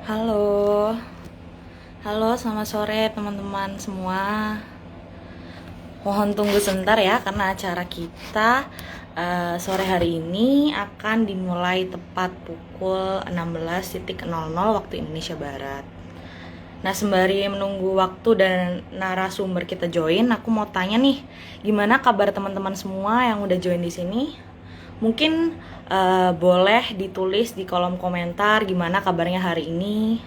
Halo, halo, selamat sore teman-teman semua. Mohon tunggu sebentar ya, karena acara kita sore hari ini akan dimulai tepat pukul 16.00 waktu Indonesia Barat. Nah, sembari menunggu waktu dan narasumber kita join, aku mau tanya nih, gimana kabar teman-teman semua yang udah join di sini? Mungkin boleh ditulis di kolom komentar gimana kabarnya hari ini.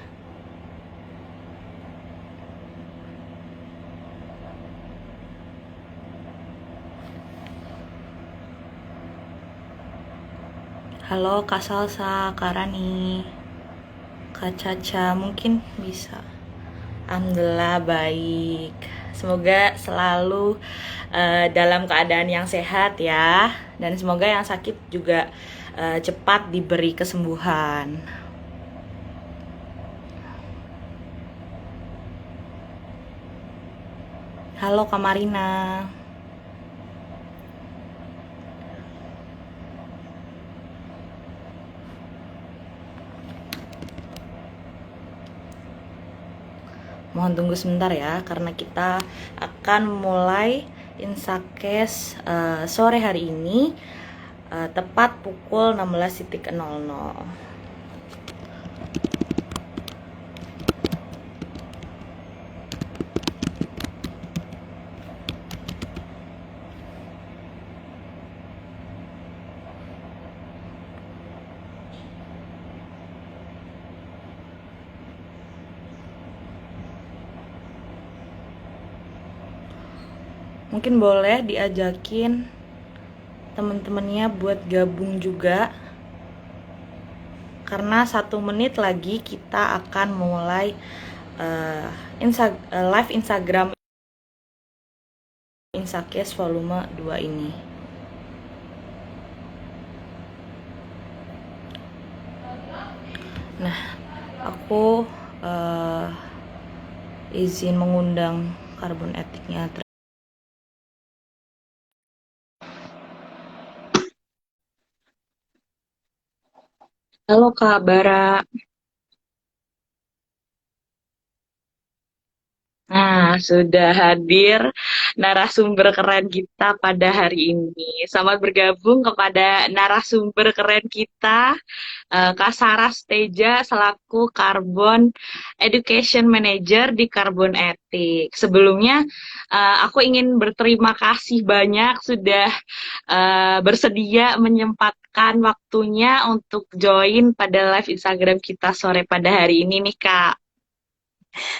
Halo Kak Salsa, Kak Rani, Kak Caca, mungkin bisa. Alhamdulillah baik. Semoga selalu dalam keadaan yang sehat ya. Dan semoga yang sakit juga cepat diberi kesembuhan. Halo Kak Marina. Mohon tunggu sebentar ya, karena kita akan mulai Insakes sore hari ini tepat pukul 16.00. Mungkin boleh diajakin teman-temannya buat gabung juga, karena 1 menit lagi kita akan mulai live Instagram Insakes volume 2 ini. Nah, aku izin mengundang karbon etiknya. Halo Kak Bara. Nah, sudah hadir narasumber keren kita pada hari ini. Selamat bergabung kepada narasumber keren kita, Kak Saras Teja selaku Carbon Education Manager di Carbon Ethic. Sebelumnya, aku ingin berterima kasih banyak sudah bersedia menyempatkan waktunya untuk join pada live Instagram kita sore pada hari ini nih, Kak.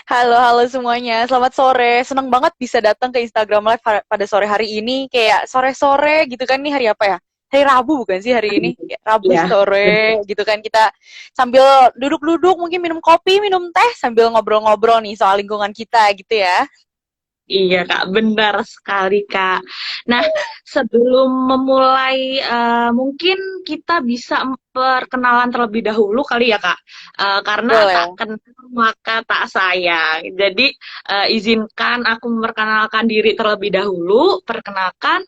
Halo, halo semuanya. Selamat sore. Senang banget bisa datang ke Instagram Live pada sore hari ini. Kayak sore-sore gitu kan, nih hari apa ya? Hari Rabu bukan sih hari ini? Kayak Rabu Ya, sore gitu kan. Kita sambil duduk-duduk mungkin minum kopi, minum teh sambil ngobrol-ngobrol nih soal lingkungan kita gitu ya. iya Kak, benar sekali Kak. Nah, sebelum memulai, mungkin kita bisa perkenalan terlebih dahulu kali ya Kak, karena tak Boleh. kenal maka tak sayang. Jadi izinkan aku memperkenalkan diri terlebih dahulu. Perkenalkan,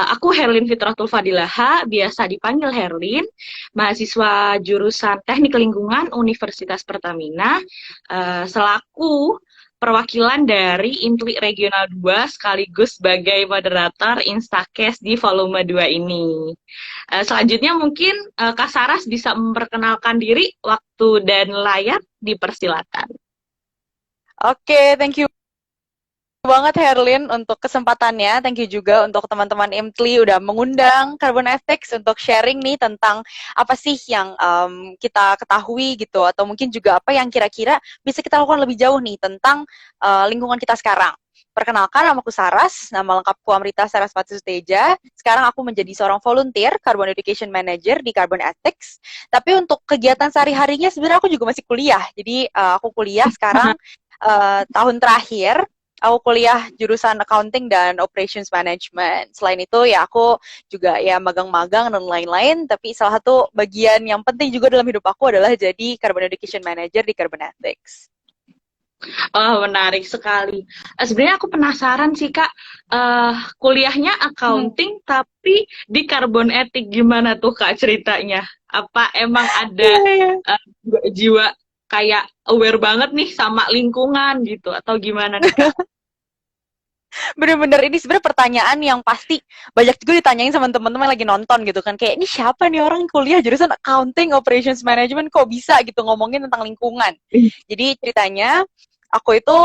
aku Herlin Fitratul Fadilaha, biasa dipanggil Herlin, mahasiswa jurusan Teknik Lingkungan Universitas Pertamina, selaku perwakilan dari Intlik Regional 2 sekaligus sebagai moderator Instakes di volume 2 ini. Selanjutnya mungkin Kak Saras bisa memperkenalkan diri, waktu dan layar dipersilakan. Oke, thank you banget Herlin untuk kesempatannya. Thank you juga untuk teman-teman IMTLI udah mengundang Carbon Ethics untuk sharing nih tentang apa sih yang kita ketahui gitu, atau mungkin juga apa yang kira-kira bisa kita lakukan lebih jauh nih tentang lingkungan kita sekarang. Perkenalkan, namaku Saras, nama lengkapku Amrita Saraswati Suteja. Sekarang aku menjadi seorang volunteer Carbon Education Manager di Carbon Ethics. Tapi untuk kegiatan sehari-harinya sebenarnya aku juga masih kuliah. Jadi aku kuliah sekarang tahun terakhir. Aku kuliah jurusan accounting dan operations management. Selain itu ya aku juga ya magang-magang dan lain-lain, tapi salah satu bagian yang penting juga dalam hidup aku adalah jadi Carbon Education Manager di Carbonetics. Oh, menarik sekali. Sebenarnya aku penasaran sih Kak, eh, kuliahnya accounting tapi di karbon etik gimana tuh Kak ceritanya? Apa emang ada Iya, iya. jiwa kayak aware banget nih sama lingkungan gitu, atau gimana nih Kak? Bener-bener ini sebenarnya pertanyaan yang pasti banyak juga ditanyain sama teman-teman yang lagi nonton gitu kan, kayak ini siapa nih orang kuliah jurusan accounting operations management kok bisa gitu ngomongin tentang lingkungan. Jadi ceritanya aku itu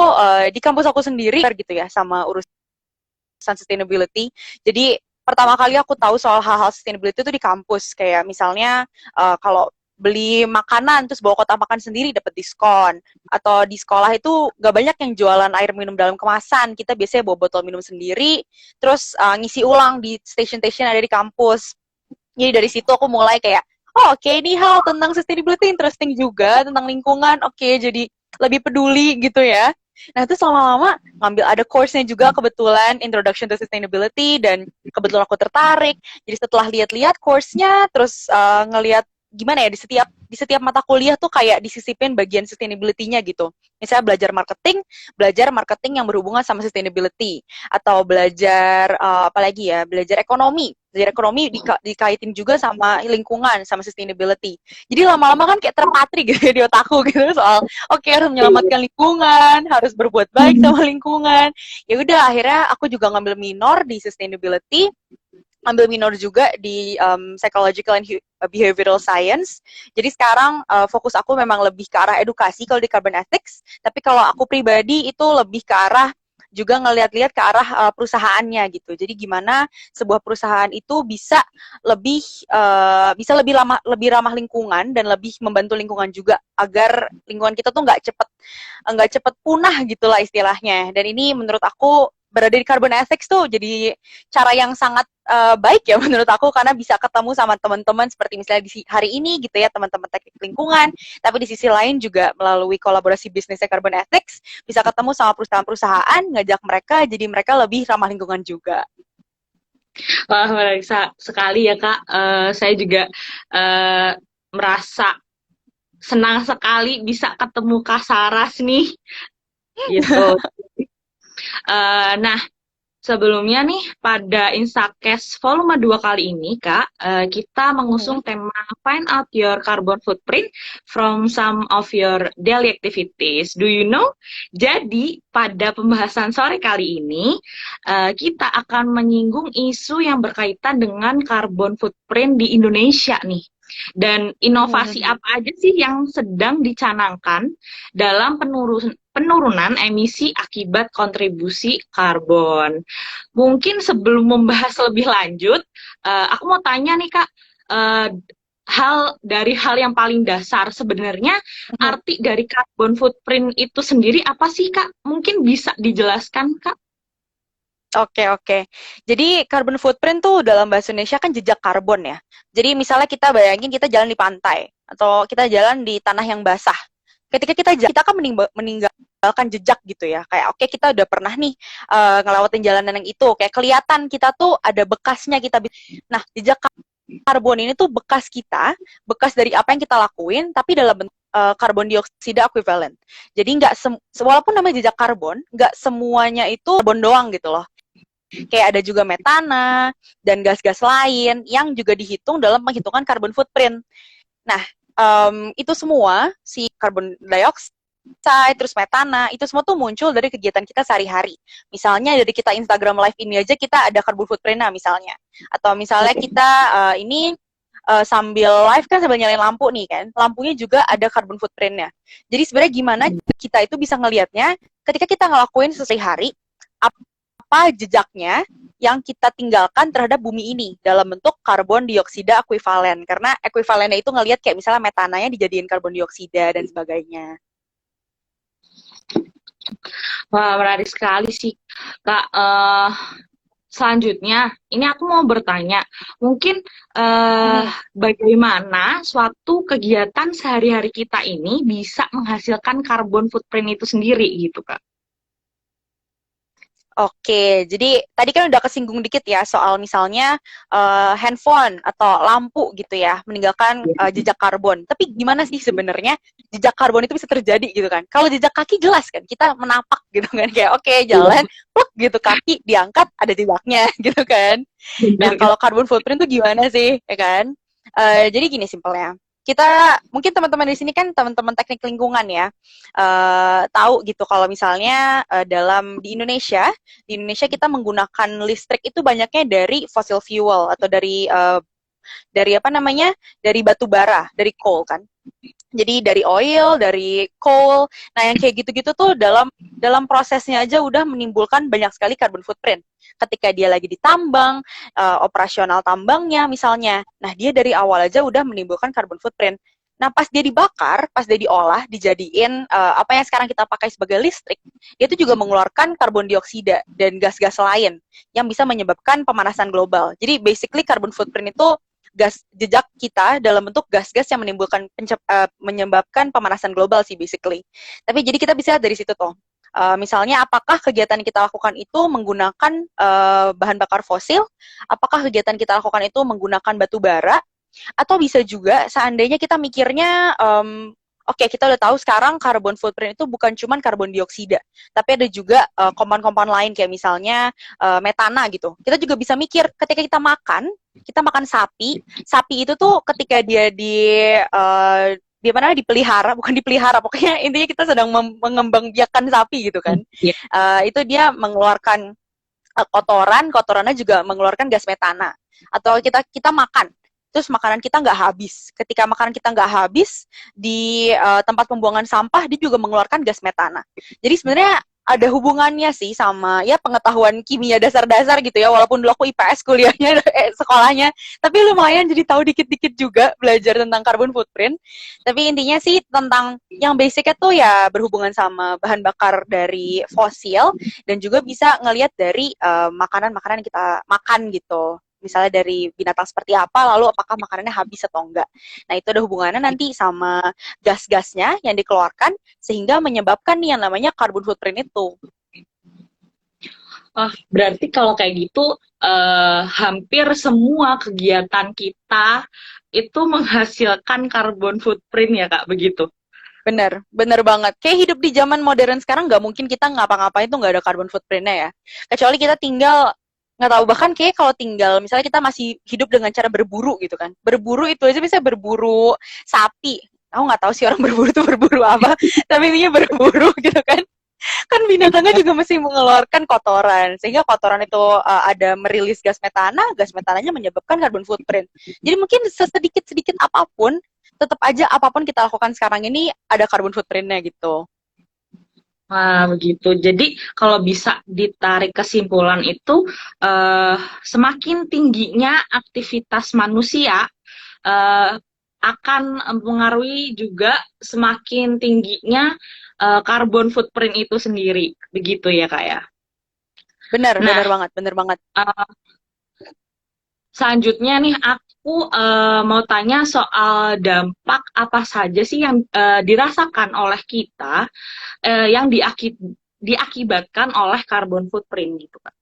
di kampus aku sendiri gitu ya sama urusan sustainability. Jadi pertama kali aku tahu soal hal-hal sustainability itu di kampus, kayak misalnya kalau beli makanan terus bawa kotak makan sendiri dapat diskon, atau di sekolah itu gak banyak yang jualan air minum dalam kemasan, kita biasanya bawa botol minum sendiri terus ngisi ulang di station-station ada di kampus. Jadi dari situ aku mulai kayak oh oke, ini hal tentang sustainability interesting juga, tentang lingkungan, oke, jadi lebih peduli gitu ya. Nah itu lama-lama ngambil ada course-nya juga kebetulan Introduction to Sustainability, dan kebetulan aku tertarik. Jadi setelah lihat-lihat course-nya terus ngelihat gimana ya, di setiap mata kuliah tuh kayak disisipin bagian sustainability-nya gitu. Misalnya belajar marketing yang berhubungan sama sustainability, atau belajar apa lagi ya, belajar ekonomi dikaitin juga sama lingkungan, sama sustainability. Jadi lama-lama kan kayak terpatri gitu ya di otakku gitu soal oke, harus menyelamatkan lingkungan, harus berbuat baik sama lingkungan. Ya udah akhirnya aku juga ngambil minor di sustainability, ambil minor juga di psychological and behavioral science. Jadi sekarang fokus aku memang lebih ke arah edukasi kalau di carbon ethics, tapi kalau aku pribadi itu lebih ke arah juga ngelihat-lihat ke arah perusahaannya gitu. Jadi gimana sebuah perusahaan itu bisa lebih lebih ramah lingkungan dan lebih membantu lingkungan juga, agar lingkungan kita tuh nggak cepet punah gitulah istilahnya. Dan ini menurut aku berada di carbon ethics tuh jadi cara yang sangat baik ya menurut aku, karena bisa ketemu sama teman-teman seperti misalnya di hari ini gitu ya, teman-teman teknik lingkungan, tapi di sisi lain juga melalui kolaborasi bisnisnya carbon ethics bisa ketemu sama perusahaan-perusahaan, ngajak mereka jadi mereka lebih ramah lingkungan juga. Wah, menarik sekali ya Kak. Saya juga merasa senang sekali bisa ketemu Kak Saras nih, gitu. Nah, sebelumnya nih, pada Instacast volume 2 kali ini, Kak, kita mengusung tema Find Out Your Carbon Footprint from Some of Your Daily Activities. Do you know? Jadi, pada pembahasan sore kali ini, kita akan menyinggung isu yang berkaitan dengan carbon footprint di Indonesia nih. Dan inovasi apa aja sih yang sedang dicanangkan dalam penurunan emisi akibat kontribusi karbon. Mungkin sebelum membahas lebih lanjut, aku mau tanya nih Kak, hal yang paling dasar sebenarnya arti dari carbon footprint itu sendiri apa sih Kak? Mungkin bisa dijelaskan Kak? Oke. Jadi carbon footprint tuh dalam bahasa Indonesia kan jejak karbon ya. Jadi misalnya kita bayangin kita jalan di pantai atau kita jalan di tanah yang basah. Ketika kita kan meninggalkan jejak gitu ya. Kayak oke, kita udah pernah nih ngelewatin jalanan yang itu. Kayak kelihatan kita tuh ada bekasnya kita. Nah, jejak karbon ini tuh bekas dari apa yang kita lakuin, tapi dalam bentuk karbon dioksida ekuivalen. Jadi walaupun namanya jejak karbon, nggak semuanya itu karbon doang gitu loh. Kayak ada juga metana dan gas-gas lain yang juga dihitung dalam penghitungan carbon footprint. Nah, itu semua, si carbon dioxide, terus metana, itu semua tuh muncul dari kegiatan kita sehari-hari. Misalnya dari kita Instagram live ini aja kita ada carbon footprint-nya misalnya. Atau misalnya kita sambil live kan sambil nyalain lampu nih kan, lampunya juga ada carbon footprint-nya. Jadi sebenarnya gimana kita itu bisa ngelihatnya ketika kita ngelakuin sehari-hari, apa jejaknya yang kita tinggalkan terhadap bumi ini dalam bentuk karbon dioksida ekuivalen. Karena ekuivalennya itu ngelihat kayak misalnya metananya dijadiin karbon dioksida dan sebagainya. Wah, menarik sekali sih Kak. Selanjutnya, ini aku mau bertanya, mungkin bagaimana suatu kegiatan sehari-hari kita ini bisa menghasilkan carbon footprint itu sendiri gitu Kak? Oke, jadi tadi kan udah kesinggung dikit ya soal misalnya handphone atau lampu gitu ya, meninggalkan jejak karbon. Tapi gimana sih sebenarnya jejak karbon itu bisa terjadi gitu kan? Kalau jejak kaki jelas kan, kita menapak gitu kan, kayak oke, jalan, pluk gitu, kaki diangkat ada jejaknya gitu kan. Nah, kalau carbon footprint tuh gimana sih, ya kan? Jadi gini simpelnya. kita mungkin teman-teman di sini kan teman-teman teknik lingkungan ya, tahu gitu kalau misalnya di Indonesia kita menggunakan listrik itu banyaknya dari fossil fuel atau dari apa namanya, dari batu bara, dari coal kan. Jadi dari oil, dari coal, nah yang kayak gitu-gitu tuh dalam prosesnya aja udah menimbulkan banyak sekali carbon footprint. Ketika dia lagi ditambang, operasional tambangnya misalnya, nah dia dari awal aja udah menimbulkan carbon footprint. Nah pas dia dibakar, pas dia diolah, dijadiin apa yang sekarang kita pakai sebagai listrik, dia itu juga mengeluarkan karbon dioksida dan gas-gas lain yang bisa menyebabkan pemanasan global. Jadi basically carbon footprint itu gas jejak kita dalam bentuk gas-gas yang menyebabkan pemanasan global sih basically. Tapi jadi kita bisa lihat dari situ tuh. Misalnya apakah kegiatan kita lakukan itu menggunakan bahan bakar fosil, apakah kegiatan kita lakukan itu menggunakan batu bara, atau bisa juga seandainya kita mikirnya oke, kita udah tahu sekarang carbon footprint itu bukan cuma karbon dioksida, tapi ada juga komponen-komponen lain kayak misalnya metana gitu. Kita juga bisa mikir ketika kita makan sapi itu tuh ketika dia di mana dipelihara, bukan dipelihara, pokoknya intinya kita sedang mengembangbiakan sapi gitu kan. Itu dia mengeluarkan kotorannya juga mengeluarkan gas metana. Atau kita makan, terus makanan kita nggak habis. Ketika makanan kita nggak habis di tempat pembuangan sampah, dia juga mengeluarkan gas metana. Jadi sebenarnya ada hubungannya sih sama ya pengetahuan kimia dasar-dasar gitu ya, walaupun dulu aku IPS kuliahnya sekolahnya, tapi lumayan jadi tahu dikit-dikit juga belajar tentang carbon footprint. Tapi intinya sih tentang yang basicnya tuh ya berhubungan sama bahan bakar dari fosil dan juga bisa ngelihat dari makanan-makanan yang kita makan gitu. Misalnya dari binatang seperti apa, lalu apakah makanannya habis atau enggak. Nah, itu ada hubungannya nanti sama gas-gasnya yang dikeluarkan, sehingga menyebabkan nih yang namanya carbon footprint itu. Berarti kalau kayak gitu, hampir semua kegiatan kita itu menghasilkan carbon footprint ya, Kak, begitu? Bener banget. Kayak hidup di zaman modern sekarang nggak mungkin kita ngapa-ngapain tuh nggak ada carbon footprint-nya ya. Kecuali kita tinggal nggak tahu, bahkan kayak kalau tinggal misalnya kita masih hidup dengan cara berburu gitu kan, berburu itu aja bisa berburu sapi. Aku nggak tahu sih orang berburu tuh berburu apa, tapi intinya berburu gitu kan. Kan binatangnya juga mesti mengeluarkan kotoran, sehingga kotoran itu ada merilis gas metananya menyebabkan carbon footprint. Jadi mungkin sedikit apapun, tetap aja apapun kita lakukan sekarang ini ada carbon footprint-nya gitu. Nah, begitu. Jadi, kalau bisa ditarik kesimpulan itu, semakin tingginya aktivitas manusia, akan mempengaruhi juga semakin tingginya carbon footprint itu sendiri. Begitu ya, Kak ya? Bener Nah, bener banget. selanjutnya nih, aku mau tanya soal dampak apa saja sih yang dirasakan oleh kita yang diakibatkan oleh carbon footprint gitu, Kak.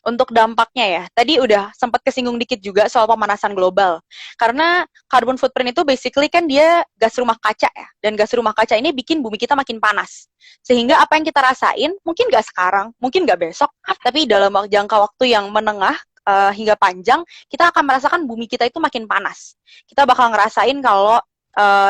Untuk dampaknya ya, tadi udah sempat kesinggung dikit juga soal pemanasan global. Karena carbon footprint itu basically kan dia gas rumah kaca ya, dan gas rumah kaca ini bikin bumi kita makin panas. Sehingga apa yang kita rasain, mungkin nggak sekarang, mungkin nggak besok, tapi dalam jangka waktu yang menengah hingga panjang, kita akan merasakan bumi kita itu makin panas. Kita bakal ngerasain kalau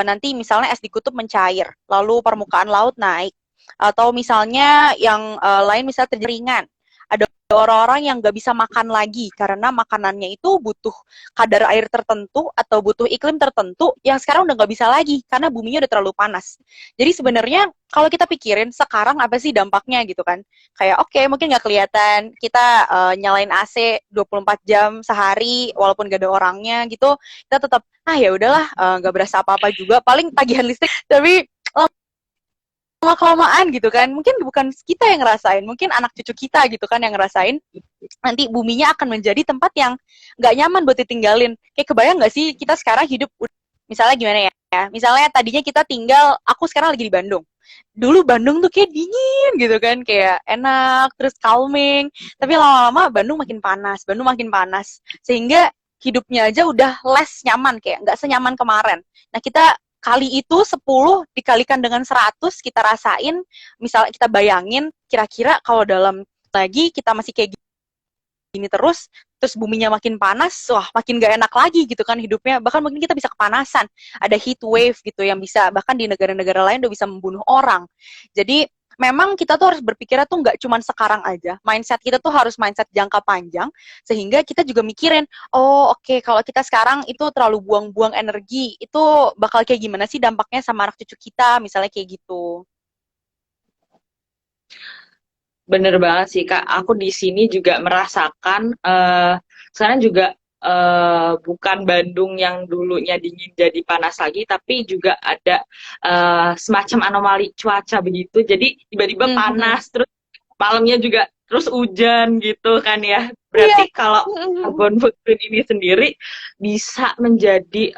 nanti misalnya es di kutub mencair, lalu permukaan laut naik, atau misalnya yang lain misalnya terjadi ringan. Ada orang-orang yang nggak bisa makan lagi karena makanannya itu butuh kadar air tertentu atau butuh iklim tertentu yang sekarang udah nggak bisa lagi karena buminya udah terlalu panas. Jadi sebenarnya kalau kita pikirin sekarang apa sih dampaknya gitu kan, kayak oke, mungkin nggak kelihatan kita nyalain AC 24 jam sehari walaupun gak ada orangnya gitu, kita tetap ya udahlah, nggak berasa apa-apa juga, paling tagihan listrik. Tapi lama-kelamaan gitu kan, mungkin bukan kita yang ngerasain, mungkin anak cucu kita gitu kan yang ngerasain, nanti buminya akan menjadi tempat yang nggak nyaman buat ditinggalin. Kayak kebayang nggak sih kita sekarang hidup, misalnya gimana ya, misalnya tadinya kita tinggal, aku sekarang lagi di Bandung, dulu Bandung tuh kayak dingin gitu kan, kayak enak, terus calming, tapi lama-lama Bandung makin panas, sehingga hidupnya aja udah less nyaman, kayak nggak senyaman kemarin. Nah kita kali itu 10 dikalikan dengan 100 kita rasain, misalnya kita bayangin kira-kira kalau dalam lagi kita masih kayak gini terus buminya makin panas, wah makin gak enak lagi gitu kan hidupnya, bahkan mungkin kita bisa kepanasan, ada heat wave gitu yang bisa bahkan di negara-negara lain udah bisa membunuh orang. Jadi memang kita tuh harus berpikirnya tuh nggak cuma sekarang aja, mindset kita tuh harus mindset jangka panjang, sehingga kita juga mikirin, oh oke, kalau kita sekarang itu terlalu buang-buang energi, itu bakal kayak gimana sih dampaknya sama anak cucu kita, misalnya kayak gitu. Bener banget sih Kak, aku di sini juga merasakan sekarang juga bukan Bandung yang dulunya dingin jadi panas lagi, tapi juga ada semacam anomali cuaca begitu. Jadi tiba-tiba Mhm. panas, terus malamnya juga terus hujan gitu kan ya. Iya. Berarti kalau Mhm. carbon footprint ini sendiri bisa menjadi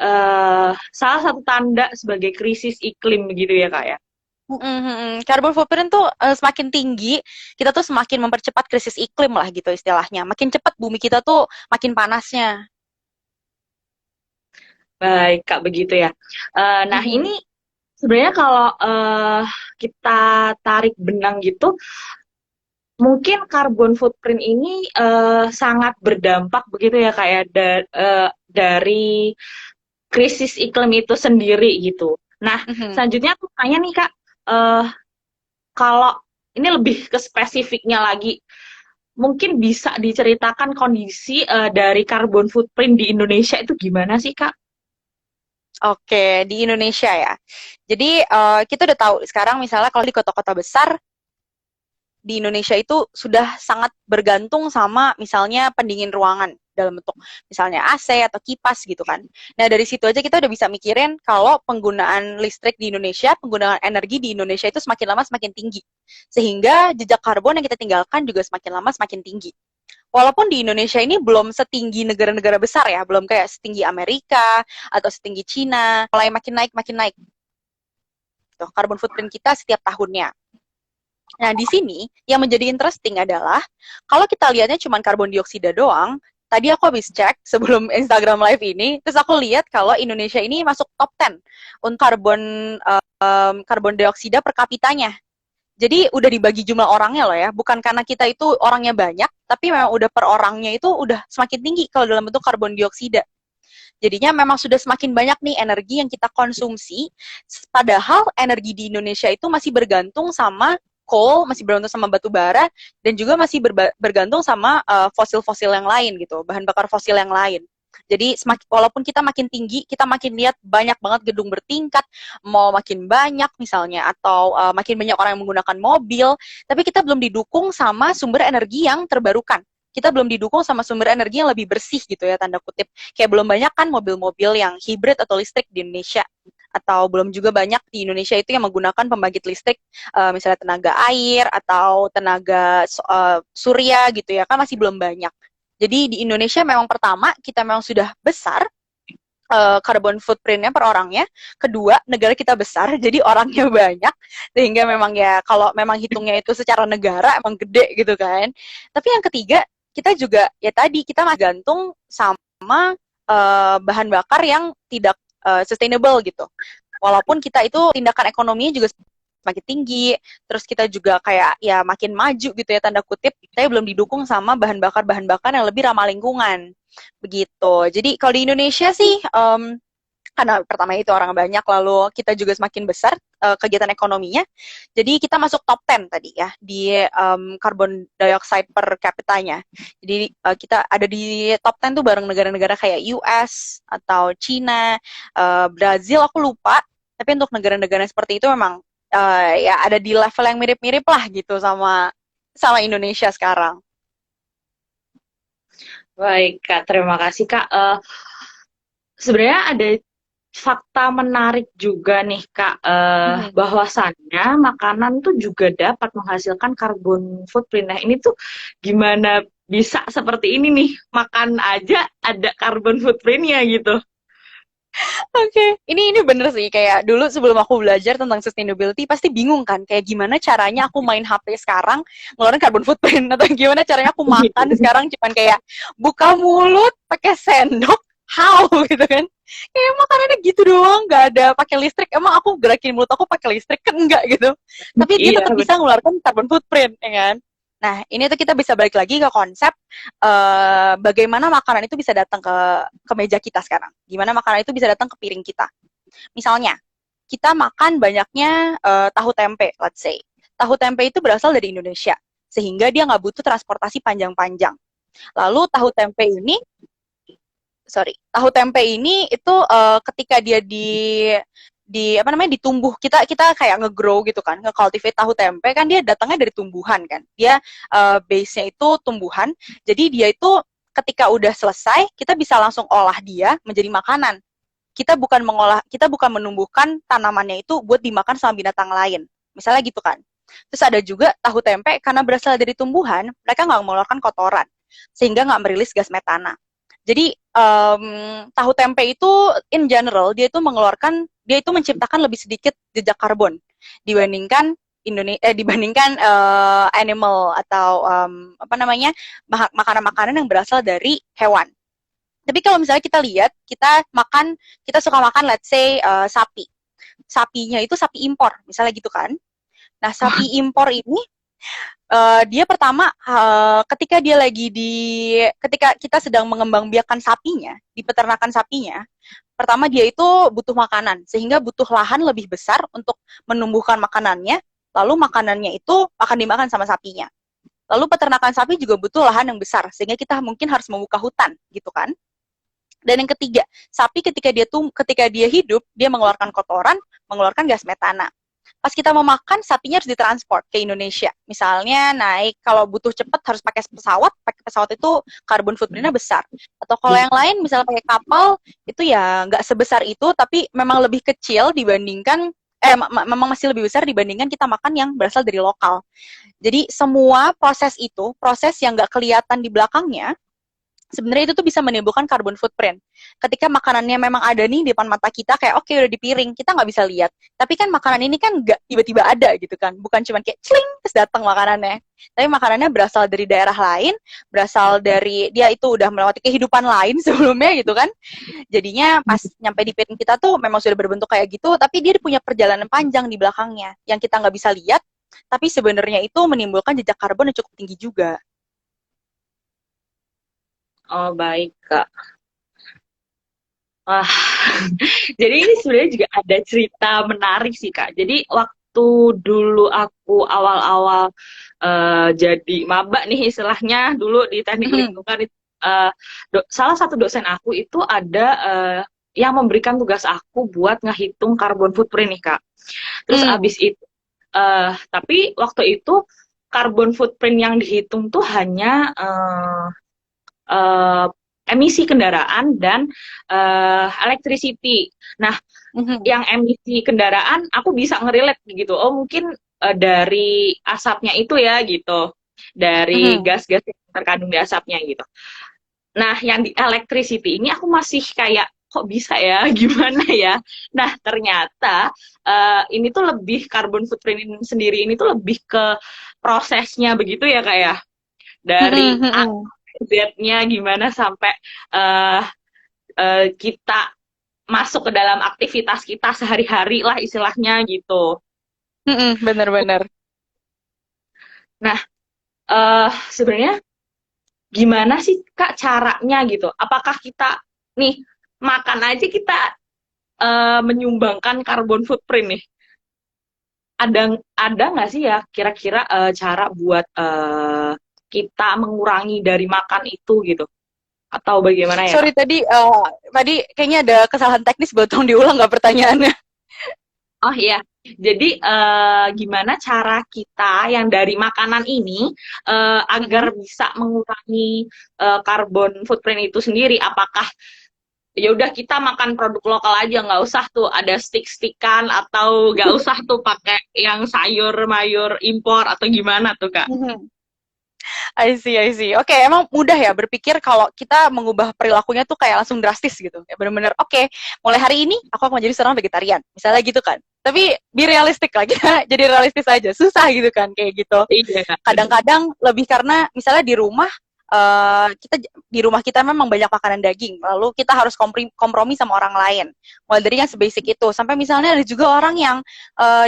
salah satu tanda sebagai krisis iklim begitu ya Kak ya. Mhm, mhm. Carbon footprint tuh semakin tinggi, kita tuh semakin mempercepat krisis iklim lah gitu istilahnya. Makin cepat bumi kita tuh makin panasnya. Baik, Kak, begitu ya. Nah, Mhm. ini sebenarnya kalau kita tarik benang gitu, mungkin carbon footprint ini sangat berdampak begitu ya, kayak dari krisis iklim itu sendiri gitu. Nah, Mhm. selanjutnya aku tanya nih, Kak, eh, kalau ini lebih ke spesifiknya lagi, mungkin bisa diceritakan kondisi dari carbon footprint di Indonesia itu gimana sih, Kak? Oke, di Indonesia ya. Jadi kita udah tahu sekarang misalnya kalau di kota-kota besar di Indonesia itu sudah sangat bergantung sama misalnya pendingin ruangan dalam bentuk misalnya AC atau kipas gitu kan. Nah dari situ aja kita udah bisa mikirin kalau penggunaan listrik di Indonesia, penggunaan energi di Indonesia itu semakin lama semakin tinggi. Sehingga jejak karbon yang kita tinggalkan juga semakin lama semakin tinggi. Walaupun di Indonesia ini belum setinggi negara-negara besar ya, belum kayak setinggi Amerika atau setinggi Cina, mulai makin naik tuh karbon footprint kita setiap tahunnya. Nah, di sini yang menjadi interesting adalah kalau kita lihatnya cuma karbon dioksida doang, tadi aku habis cek sebelum Instagram Live ini, terus aku lihat kalau Indonesia ini masuk top 10 untuk karbon dioksida per kapitanya. Jadi udah dibagi jumlah orangnya loh ya, bukan karena kita itu orangnya banyak, tapi memang udah per orangnya itu udah semakin tinggi kalau dalam bentuk karbon dioksida. Jadinya memang sudah semakin banyak nih energi yang kita konsumsi, padahal energi di Indonesia itu masih bergantung sama coal, masih bergantung sama batu bara, dan juga masih bergantung sama fosil-fosil yang lain gitu, bahan bakar fosil yang lain. Jadi walaupun kita makin tinggi, kita makin lihat banyak banget gedung bertingkat, mau makin banyak misalnya, atau makin banyak orang yang menggunakan mobil, tapi kita belum didukung sama sumber energi yang terbarukan. Kita belum didukung sama sumber energi yang lebih bersih gitu ya, tanda kutip. Kayak belum banyak kan mobil-mobil yang hibrid atau listrik di Indonesia. Atau belum juga banyak di Indonesia itu yang menggunakan pembangkit listrik, misalnya tenaga air atau tenaga surya gitu ya, kan masih belum banyak. Jadi di Indonesia memang pertama, kita memang sudah besar, carbon footprint-nya per orangnya. Kedua, negara kita besar, jadi orangnya banyak. Sehingga memang ya, kalau memang hitungnya itu secara negara, emang gede gitu kan. Tapi yang ketiga, kita juga, ya tadi, kita masih gantung sama bahan bakar yang tidak sustainable gitu. Walaupun kita itu tindakan ekonominya juga semakin tinggi, terus kita juga kayak ya makin maju gitu ya tanda kutip, tapi belum didukung sama bahan bakar yang lebih ramah lingkungan begitu. Jadi kalau di Indonesia sih karena pertama itu orang banyak, lalu kita juga semakin besar kegiatan ekonominya, jadi kita masuk top 10 tadi ya di carbon dioxide per kapitanya. Jadi kita ada di top 10 tuh bareng negara-negara kayak US atau China, Brazil aku lupa, tapi untuk negara-negara seperti itu memang ya ada di level yang mirip-mirip lah gitu sama sama Indonesia sekarang. Baik, Kak, terima kasih, Kak. Sebenarnya ada fakta menarik juga nih, Kak, Mhm. bahwasannya makanan tuh juga dapat menghasilkan carbon footprint. Nah, ini tuh gimana bisa seperti ini nih, makan aja ada carbon footprint-nya gitu. Oke, ini bener sih kayak dulu sebelum aku belajar tentang sustainability pasti bingung kan kayak gimana caranya aku main HP sekarang ngeluarin carbon footprint atau gimana caranya aku makan sekarang cuman kayak buka mulut pakai sendok how gitu kan. Kayak makanannya gitu doang, nggak ada pakai listrik. Emang aku gerakin mulut aku pakai listrik kan enggak gitu. Tapi dia Iya, tetap bisa betul. mengeluarkan carbon footprint, ya kan? Nah, ini tuh kita bisa balik lagi ke konsep bagaimana makanan itu bisa datang ke meja kita sekarang. Gimana makanan itu bisa datang ke piring kita. Misalnya, kita makan banyaknya tahu tempe, let's say. Tahu tempe itu berasal dari Indonesia, sehingga dia nggak butuh transportasi panjang-panjang. Lalu tahu tempe ini itu ketika dia di apa namanya ditumbuh, kita kayak nge-grow gitu kan, nge-cultivate tahu tempe kan, dia datangnya dari tumbuhan kan, dia base-nya itu tumbuhan, jadi dia itu ketika udah selesai kita bisa langsung olah dia menjadi makanan. Kita bukan menumbuhkan tanamannya itu buat dimakan sama binatang lain, misalnya gitu kan. Terus ada juga tahu tempe, karena berasal dari tumbuhan, mereka nggak mengeluarkan kotoran sehingga nggak merilis gas metana. Jadi tahu tempe itu in general dia itu menciptakan lebih sedikit jejak karbon dibandingkan animal atau apa namanya makanan-makanan yang berasal dari hewan. Tapi kalau misalnya kita suka makan let's say sapi. Sapinya itu sapi impor, misalnya gitu kan. Nah, sapi impor ini dia pertama ketika kita sedang mengembangbiakan sapinya di peternakan sapinya, pertama dia itu butuh makanan sehingga butuh lahan lebih besar untuk menumbuhkan makanannya, lalu makanannya itu akan dimakan sama sapinya. Lalu peternakan sapi juga butuh lahan yang besar sehingga kita mungkin harus membuka hutan gitu kan. Dan yang ketiga, sapi ketika dia hidup, dia mengeluarkan kotoran, mengeluarkan gas metana. Pas kita mau makan, sapinya harus ditransport ke Indonesia. Misalnya kalau butuh cepat harus pakai pesawat itu carbon footprint-nya besar. Atau kalau yang lain, misalnya pakai kapal, itu ya nggak sebesar itu, tapi memang lebih kecil dibandingkan, memang masih lebih besar dibandingkan kita makan yang berasal dari lokal. Jadi semua proses yang nggak kelihatan di belakangnya, sebenarnya itu tuh bisa menimbulkan carbon footprint. Ketika makanannya memang ada nih di depan mata kita, kayak oke udah di piring, kita nggak bisa lihat. Tapi kan makanan ini kan nggak tiba-tiba ada gitu kan, bukan cuma kayak cling terus datang makanannya. Tapi makanannya berasal dari daerah lain, berasal dari dia itu udah melewati kehidupan lain sebelumnya gitu kan. Jadinya pas nyampe di piring kita tuh memang sudah berbentuk kayak gitu, tapi dia punya perjalanan panjang di belakangnya yang kita nggak bisa lihat. Tapi sebenarnya itu menimbulkan jejak karbon yang cukup tinggi juga. Oh, baik, Kak. Wah, jadi ini sebenarnya juga ada cerita menarik sih, Kak. Jadi waktu dulu aku awal-awal jadi maba nih istilahnya, dulu di teknik lingkungan, salah satu dosen aku itu ada yang memberikan tugas aku buat ngehitung carbon footprint nih, Kak. Terus abis itu, tapi waktu itu carbon footprint yang dihitung tuh hanya emisi kendaraan dan electricity. Nah, yang emisi kendaraan aku bisa ngerelate gitu. Oh, mungkin dari asapnya itu ya gitu. Dari gas-gas yang terkandung di asapnya gitu. Nah, yang di electricity ini aku masih kayak kok bisa ya, gimana ya. Nah, ternyata ini tuh lebih carbon footprint sendiri ini tuh lebih ke prosesnya begitu ya, kayak dari Z-nya gimana sampai kita masuk ke dalam aktivitas kita sehari-hari lah istilahnya gitu. Bener-bener. Nah, sebenarnya gimana sih Kak caranya gitu? Apakah kita nih makan aja kita menyumbangkan carbon footprint nih? Ada nggak sih ya kira-kira cara buat kita mengurangi dari makan itu gitu, atau bagaimana ya? Sorry tadi kayaknya ada kesalahan teknis, boleh tolong diulang nggak pertanyaannya? Oh iya, jadi gimana cara kita yang dari makanan ini agar bisa mengurangi carbon footprint itu sendiri? Apakah ya udah kita makan produk lokal aja, nggak usah tuh ada stick-stickan atau nggak usah tuh pakai yang sayur-mayur impor atau gimana tuh Kak? I see. Oke, emang mudah ya berpikir kalau kita mengubah perilakunya tuh kayak langsung drastis gitu. Ya bener-bener, oke, mulai hari ini aku akan menjadi seorang vegetarian. Misalnya gitu kan. Tapi be realistik lagi, jadi realistis aja. Susah gitu kan, kayak gitu. Iya. Kadang-kadang lebih karena misalnya di rumah kita di rumah kita memang banyak makanan daging, lalu kita harus kompromi sama orang lain. Mulai dari yang sebasic itu, sampai misalnya ada juga orang yang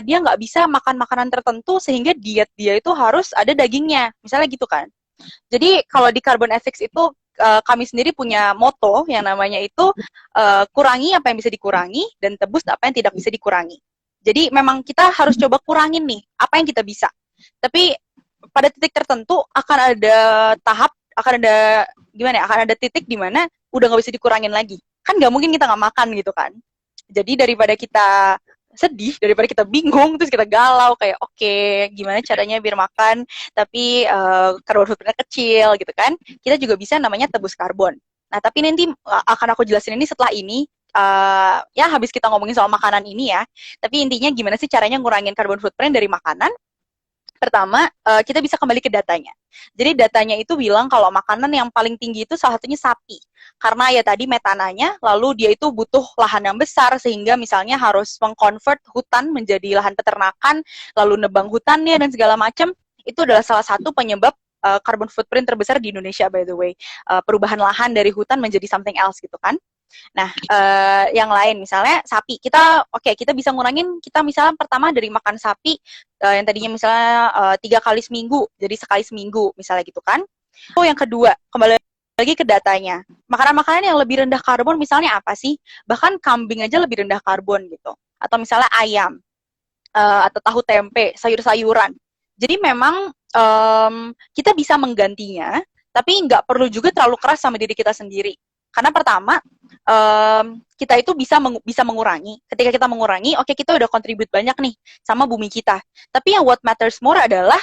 dia nggak bisa makan makanan tertentu sehingga diet dia itu harus ada dagingnya, misalnya gitu kan. Jadi kalau di Carbon Ethics itu kami sendiri punya moto yang namanya itu kurangi apa yang bisa dikurangi dan tebus apa yang tidak bisa dikurangi. Jadi memang kita harus coba kurangin nih apa yang kita bisa. Tapi pada titik tertentu akan ada tahap, akan ada gimana ya, akan ada titik di mana udah nggak bisa dikurangin lagi. Kan nggak mungkin kita nggak makan gitu kan. Jadi daripada kita sedih, daripada kita bingung, terus kita galau kayak oke, gimana caranya biar makan tapi karbon footprintnya kecil gitu kan. Kita juga bisa namanya tebus karbon. Nah tapi nanti akan aku jelasin ini setelah ini. Ya habis kita ngomongin soal makanan ini ya. Tapi intinya gimana sih caranya ngurangin carbon footprint dari makanan? Pertama, kita bisa kembali ke datanya. Jadi datanya itu bilang kalau makanan yang paling tinggi itu salah satunya sapi. Karena ya tadi metananya, lalu dia itu butuh lahan yang besar, sehingga misalnya harus mengkonvert hutan menjadi lahan peternakan, lalu nebang hutannya dan segala macam. Itu adalah salah satu penyebab carbon footprint terbesar di Indonesia, by the way. Perubahan lahan dari hutan menjadi something else gitu kan. Nah, yang lain misalnya sapi, kita bisa ngurangin, kita misalnya pertama dari makan sapi yang tadinya misalnya 3 kali seminggu, jadi sekali seminggu misalnya gitu kan. Oh, yang kedua, kembali lagi ke datanya. Makanan-makanan yang lebih rendah karbon misalnya apa sih? Bahkan kambing aja lebih rendah karbon gitu. Atau misalnya ayam, atau tahu tempe, sayur-sayuran. Jadi memang kita bisa menggantinya, tapi nggak perlu juga terlalu keras sama diri kita sendiri. Karena pertama, kita itu bisa mengurangi. Ketika kita mengurangi, oke, kita udah contribute banyak nih sama bumi kita. Tapi yang what matters more adalah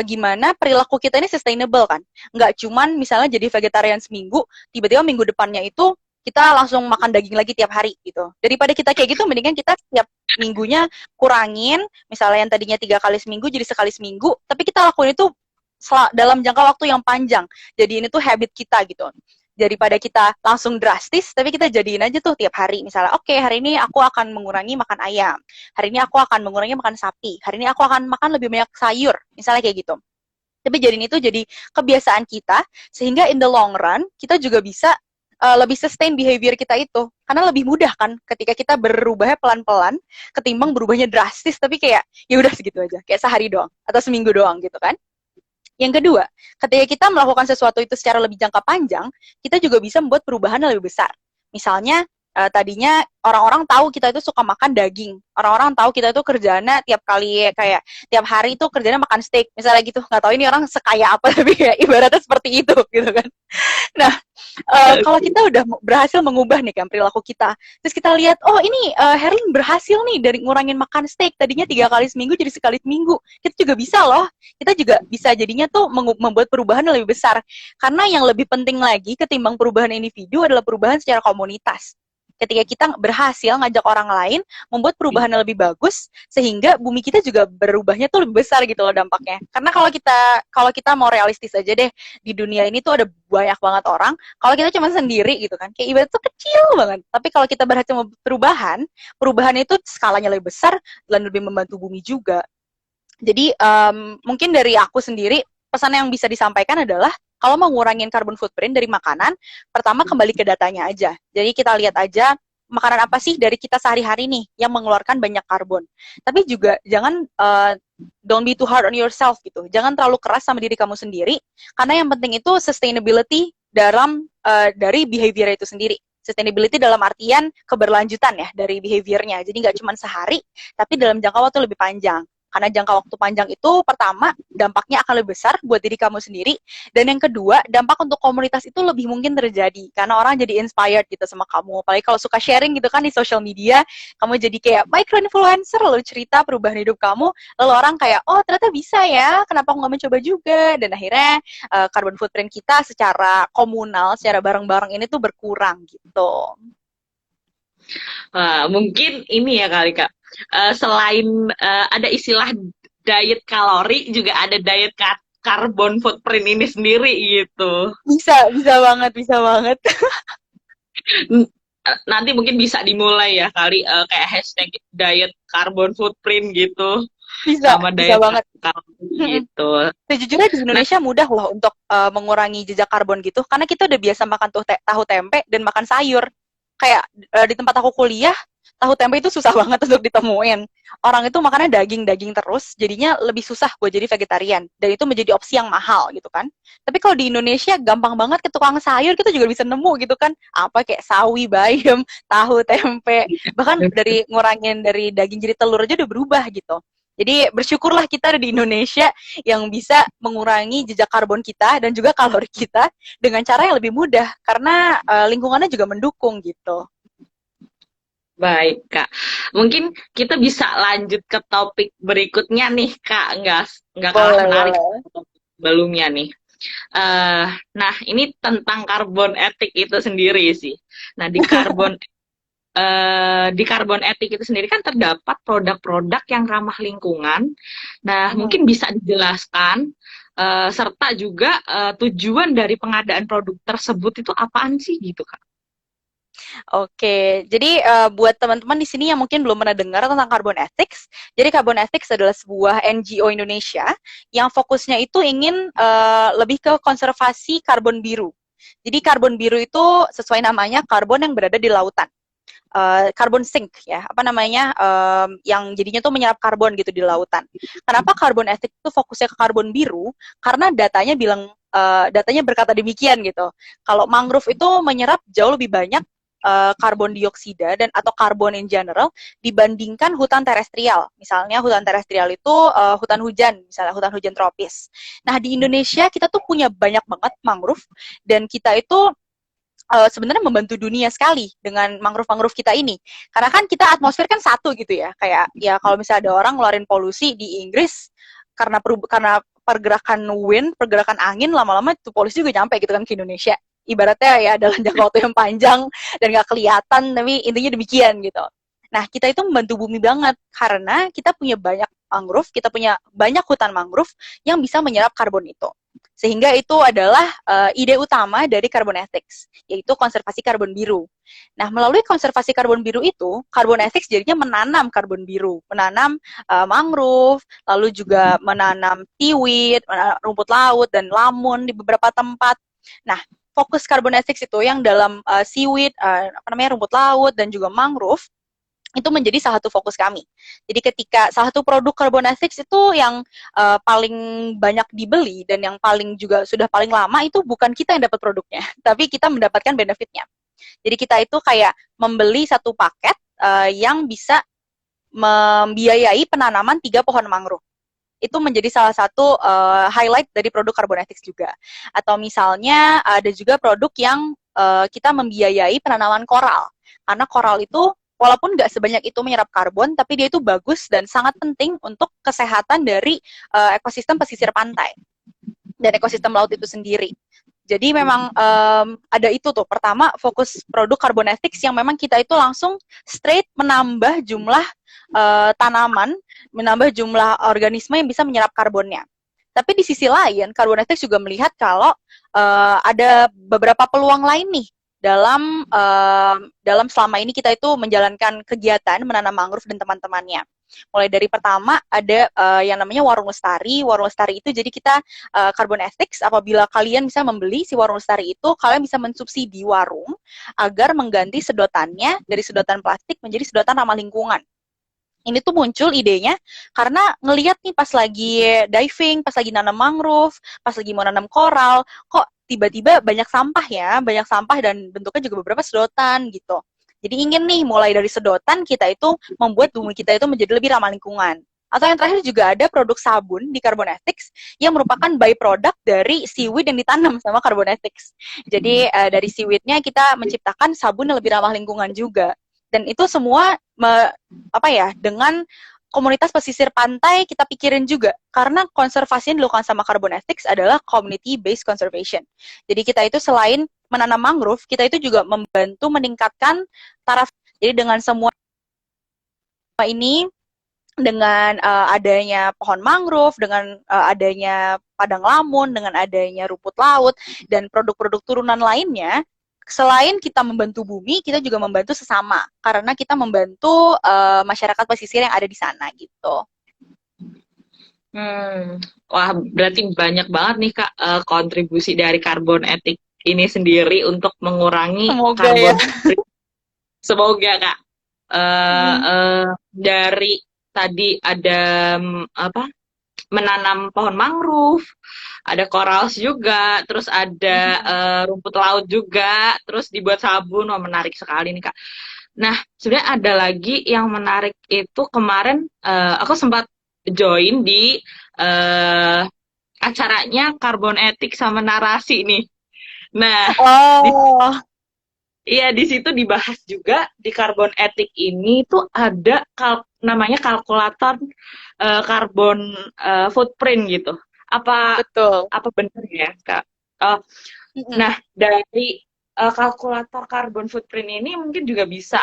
gimana perilaku kita ini sustainable kan. Nggak cuman misalnya jadi vegetarian seminggu, tiba-tiba minggu depannya itu kita langsung makan daging lagi tiap hari gitu. Daripada kita kayak gitu, mendingan kita tiap minggunya kurangin, misalnya yang tadinya 3 kali seminggu jadi sekali seminggu, tapi kita lakuin itu dalam jangka waktu yang panjang. Jadi ini tuh habit kita gitu. Daripada kita langsung drastis, tapi kita jadiin aja tuh tiap hari. Misalnya, oke, hari ini aku akan mengurangi makan ayam. Hari ini aku akan mengurangi makan sapi. Hari ini aku akan makan lebih banyak sayur. Misalnya kayak gitu. Tapi jadiin itu jadi kebiasaan kita, sehingga in the long run, kita juga bisa lebih sustain behavior kita itu. Karena lebih mudah kan ketika kita berubahnya pelan-pelan, ketimbang berubahnya drastis, tapi kayak, ya udah segitu aja. Kayak sehari doang, atau seminggu doang gitu kan. Yang kedua, ketika kita melakukan sesuatu itu secara lebih jangka panjang, kita juga bisa membuat perubahan yang lebih besar. Misalnya, tadinya orang-orang tahu kita itu suka makan daging. Orang-orang tahu kita itu kerjanya tiap kali, kayak tiap hari itu kerjanya makan steak. Misalnya gitu, nggak tahu ini orang sekaya apa, tapi kayak ibaratnya seperti itu, gitu kan. Nah, kalau kita udah berhasil mengubah nih kan perilaku kita, terus kita lihat, oh ini Herlin berhasil nih dari ngurangin makan steak, tadinya 3 kali seminggu jadi sekali seminggu, kita juga bisa loh, kita juga bisa jadinya tuh membuat perubahan yang lebih besar, karena yang lebih penting lagi ketimbang perubahan individu adalah perubahan secara komunitas. Ketika kita berhasil ngajak orang lain membuat perubahan yang lebih bagus, sehingga bumi kita juga berubahnya tuh lebih besar gitu loh dampaknya. Karena kalau kita mau realistis aja deh, di dunia ini tuh ada banyak banget orang. Kalau kita cuma sendiri gitu kan, kayak ibarat tuh kecil banget. Tapi kalau kita berhasil membuat perubahan itu skalanya lebih besar dan lebih membantu bumi juga. Jadi mungkin dari aku sendiri, pesan yang bisa disampaikan adalah kalau mau ngurangin carbon footprint dari makanan, pertama kembali ke datanya aja. Jadi kita lihat aja makanan apa sih dari kita sehari-hari nih yang mengeluarkan banyak karbon. Tapi juga jangan don't be too hard on yourself gitu. Jangan terlalu keras sama diri kamu sendiri, karena yang penting itu sustainability dari behavior itu sendiri. Sustainability dalam artian keberlanjutan ya dari behaviornya. Jadi nggak cuma sehari, tapi dalam jangka waktu lebih panjang. Karena jangka waktu panjang itu, pertama, dampaknya akan lebih besar buat diri kamu sendiri. Dan yang kedua, dampak untuk komunitas itu lebih mungkin terjadi. Karena orang jadi inspired gitu sama kamu. Apalagi kalau suka sharing gitu kan di social media, kamu jadi kayak micro-influencer, lalu cerita perubahan hidup kamu, lalu orang kayak, oh ternyata bisa ya, kenapa aku nggak mencoba juga? Dan akhirnya carbon footprint kita secara komunal, secara bareng-bareng ini tuh berkurang gitu. Mungkin ini ya kali Kak. Selain ada istilah diet kalori, juga ada diet carbon footprint ini sendiri gitu. Bisa banget, bisa banget. Nanti mungkin bisa dimulai ya kali kayak hashtag diet carbon footprint gitu. Bisa, sama bisa daya banget. tangkal gitu. Sejujurnya di Nah, Indonesia mudah loh untuk mengurangi jejak karbon gitu, karena kita udah biasa makan tahu tempe dan makan sayur. Kayak di tempat aku kuliah, tahu tempe itu susah banget untuk ditemuin. Orang itu makannya daging-daging terus, jadinya lebih susah buat jadi vegetarian. Dan itu menjadi opsi yang mahal gitu kan. Tapi kalau di Indonesia gampang banget ke tukang sayur kita juga bisa nemu gitu kan. Apa kayak sawi, bayam, tahu, tempe. Bahkan dari ngurangin dari daging jadi telur aja udah berubah gitu. Jadi bersyukurlah kita ada di Indonesia yang bisa mengurangi jejak karbon kita dan juga kalori kita dengan cara yang lebih mudah karena lingkungannya juga mendukung gitu. baik, Kak. Mungkin kita bisa lanjut ke topik berikutnya nih, Kak. Nggak kalah Boleh, menarik boleh. sebelumnya nih. Eh, nah, ini tentang karbon etik itu sendiri sih. Nah, di karbon etik itu sendiri kan terdapat produk-produk yang ramah lingkungan. Nah, Mhm. mungkin bisa dijelaskan serta juga tujuan dari pengadaan produk tersebut itu apaan sih gitu, Kak? Oke, jadi buat teman-teman di sini yang mungkin belum pernah dengar tentang Carbon Ethics, jadi Carbon Ethics adalah sebuah NGO Indonesia yang fokusnya itu ingin lebih ke konservasi karbon biru. Jadi karbon biru itu sesuai namanya karbon yang berada di lautan. Carbon sink ya, apa namanya, yang jadinya tuh menyerap karbon gitu di lautan. Kenapa Carbon Ethics itu fokusnya ke karbon biru? Karena datanya berkata demikian gitu. Kalau mangrove itu menyerap jauh lebih banyak karbon dioksida dan atau karbon in general dibandingkan hutan terestrial. Misalnya hutan terestrial itu hutan hujan, misalnya hutan hujan tropis. Nah, di Indonesia kita tuh punya banyak banget mangrove dan kita itu sebenarnya membantu dunia sekali dengan mangrove-mangrove kita ini. Karena kan kita atmosfer kan satu gitu ya. Kayak ya kalau misalnya ada orang ngeluarin polusi di Inggris karena pergerakan wind, pergerakan angin lama-lama itu polusi juga nyampe gitu kan ke Indonesia. Ibaratnya ya dalam jangka waktu yang panjang dan gak kelihatan, tapi intinya demikian gitu. Nah, kita itu membantu bumi banget karena kita punya banyak mangrove, kita punya banyak hutan mangrove yang bisa menyerap karbon itu. Sehingga itu adalah ide utama dari Carbon Ethics, yaitu konservasi karbon biru. Nah, melalui konservasi karbon biru itu, Carbon Ethics jadinya menanam karbon biru, menanam mangrove, lalu juga menanam seaweed, rumput laut dan lamun di beberapa tempat. Nah, fokus Carbon Ethics itu yang dalam seaweed, apa namanya, rumput laut dan juga mangrove itu menjadi salah satu fokus kami. Jadi ketika salah satu produk Carbon Ethics itu yang paling banyak dibeli dan yang paling juga sudah paling lama itu bukan kita yang dapat produknya, tapi kita mendapatkan benefitnya. Jadi kita itu kayak membeli satu paket yang bisa membiayai penanaman 3 pohon mangrove. Itu menjadi salah satu highlight dari produk Carbon Ethics juga. Atau misalnya ada juga produk yang kita membiayai penanaman koral. Karena koral itu walaupun nggak sebanyak itu menyerap karbon, tapi dia itu bagus dan sangat penting untuk kesehatan dari ekosistem pesisir pantai dan ekosistem laut itu sendiri. Jadi memang ada itu tuh. Pertama, fokus produk Carbon Ethics yang memang kita itu langsung straight menambah jumlah tanaman, menambah jumlah organisme yang bisa menyerap karbonnya. Tapi di sisi lain, Carbon Ethics juga melihat kalau ada beberapa peluang lain nih dalam selama ini kita itu menjalankan kegiatan menanam mangrove dan teman-temannya. Mulai dari pertama ada yang namanya warung lestari. Warung lestari itu jadi kita Carbon Ethics apabila kalian bisa membeli si warung lestari itu, kalian bisa mensubsidi warung agar mengganti sedotannya dari sedotan plastik menjadi sedotan ramah lingkungan. Ini tuh muncul idenya karena ngelihat nih pas lagi diving, pas lagi nanam mangrove, pas lagi mau nanam koral, kok tiba-tiba banyak sampah ya, banyak sampah dan bentuknya juga beberapa sedotan gitu. Jadi ingin nih mulai dari sedotan kita itu membuat bumi kita itu menjadi lebih ramah lingkungan. Atau yang terakhir juga ada produk sabun di Carbon Ethics yang merupakan byproduct dari seaweed yang ditanam sama Carbon Ethics. Jadi dari seaweednya kita menciptakan sabun yang lebih ramah lingkungan juga. Dan itu semua dengan komunitas pesisir pantai kita pikirin juga karena konservasi yang dilakukan sama Carbon Ethics adalah community based conservation. Jadi kita itu selain menanam mangrove, kita itu juga membantu meningkatkan taraf. Jadi dengan semua ini, dengan adanya pohon mangrove, dengan adanya padang lamun, dengan adanya rumput laut dan produk-produk turunan lainnya, selain kita membantu bumi, kita juga membantu sesama karena kita membantu masyarakat pesisir yang ada di sana gitu. Wah, berarti banyak banget nih Kak kontribusi dari karbon etik ini sendiri untuk mengurangi Semoga ya. karbon footprint. Semoga Kak. Eh, Hmm. eh, dari tadi ada apa? Menanam pohon mangrove, ada corals juga, terus ada Mhm. rumput laut juga, terus dibuat sabun. Wah, menarik sekali nih Kak. Nah, sebenarnya ada lagi yang menarik itu kemarin aku sempat join di eh, acaranya Karbon Etik sama Narasi nih. Nah, di Oh, iya di situ dibahas juga di Karbon Etik ini tuh ada namanya kalkulator karbon footprint gitu. Apa betul. apa benar ya, Kak? Oh, Mm-mm. nah, dari kalkulator carbon footprint ini mungkin juga bisa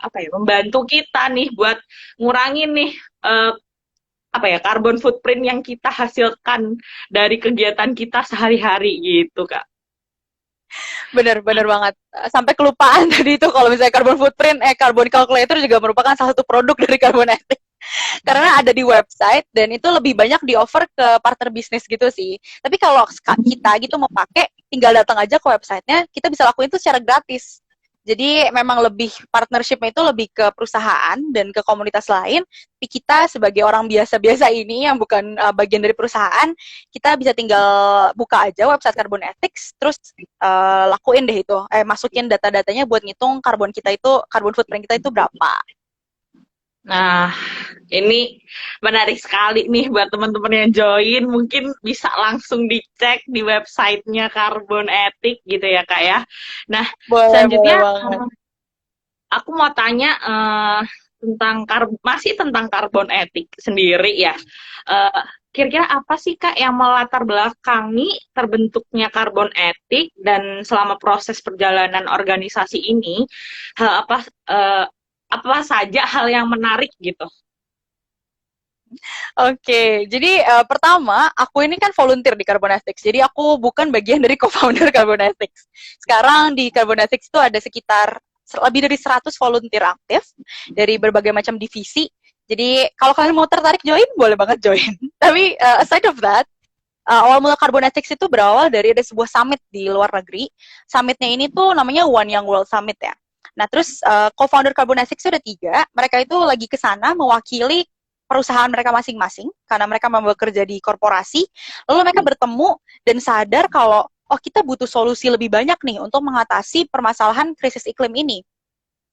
apa ya membantu kita nih buat ngurangin nih eh, apa ya carbon footprint yang kita hasilkan dari kegiatan kita sehari-hari gitu, Kak. Bener banget. Sampai kelupaan tadi itu kalau misalnya carbon footprint, carbon calculator juga merupakan salah satu produk dari Carbonetic. Karena ada di website dan itu lebih banyak di offer ke partner bisnis gitu sih. Tapi kalau kita gitu mau pakai, tinggal datang aja ke websitenya, kita bisa lakuin itu secara gratis. Jadi memang lebih partnershipnya itu lebih ke perusahaan dan ke komunitas lain. Tapi kita sebagai orang biasa-biasa ini yang bukan bagian dari perusahaan, kita bisa tinggal buka aja website Carbon Ethics, terus lakuin deh itu, masukin data-datanya buat ngitung karbon kita itu, karbon footprint kita itu berapa. Nah, ini menarik sekali nih buat teman-teman yang join. Mungkin bisa langsung dicek di websitenya Karbon Etik gitu ya, Kak ya. Nah, Boleh selanjutnya banget. aku mau tanya tentang masih tentang karbon etik sendiri ya. Eh, Kira-kira apa sih Kak yang melatar belakangi terbentuknya karbon etik dan selama proses perjalanan organisasi ini hal apa saja hal yang menarik gitu? Oke, jadi pertama, aku ini kan volunteer di Carbonetics, jadi aku bukan bagian dari co-founder Carbonetics. Sekarang di Carbonetics itu ada sekitar lebih dari 100 volunteer aktif dari berbagai macam divisi. Jadi kalau kalian mau tertarik join, boleh banget join. Tapi aside of that, awal mula Carbonetics itu berawal dari ada sebuah summit di luar negeri. Summitnya ini tuh namanya One Young World Summit ya. Nah, terus co-founder Carbonetics itu ada 3. Mereka itu lagi ke sana mewakili perusahaan mereka masing-masing karena mereka memang bekerja di korporasi. Lalu mereka bertemu dan sadar kalau oh kita butuh solusi lebih banyak nih untuk mengatasi permasalahan krisis iklim ini.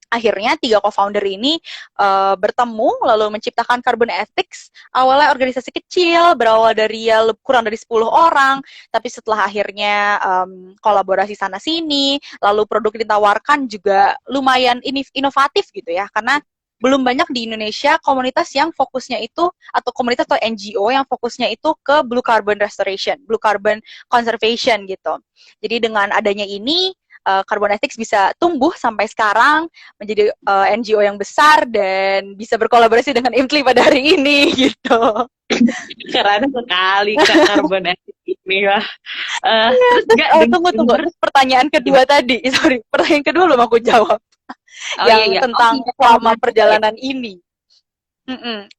Akhirnya 3 co-founder ini bertemu lalu menciptakan Carbon Ethics. Awalnya organisasi kecil, berawal dari ya kurang dari 10 orang, tapi setelah akhirnya kolaborasi sana sini, lalu produk ditawarkan juga lumayan inovatif gitu ya, karena belum banyak di Indonesia komunitas yang fokusnya itu atau komunitas atau NGO yang fokusnya itu ke blue carbon restoration, blue carbon conservation gitu. Jadi dengan adanya ini Carbonetics bisa tumbuh sampai sekarang menjadi NGO yang besar dan bisa berkolaborasi dengan IMTLI pada hari ini gitu. Keren sekali Kak karbon etik ini lah. Ya, Terus terus gak tunggu. denger Terus pertanyaan kedua gimana? tadi, sorry, pertanyaan kedua belum aku jawab. Oh iya Yang iya. Oh tentang iya selama karbon etik ya. perjalanan ini.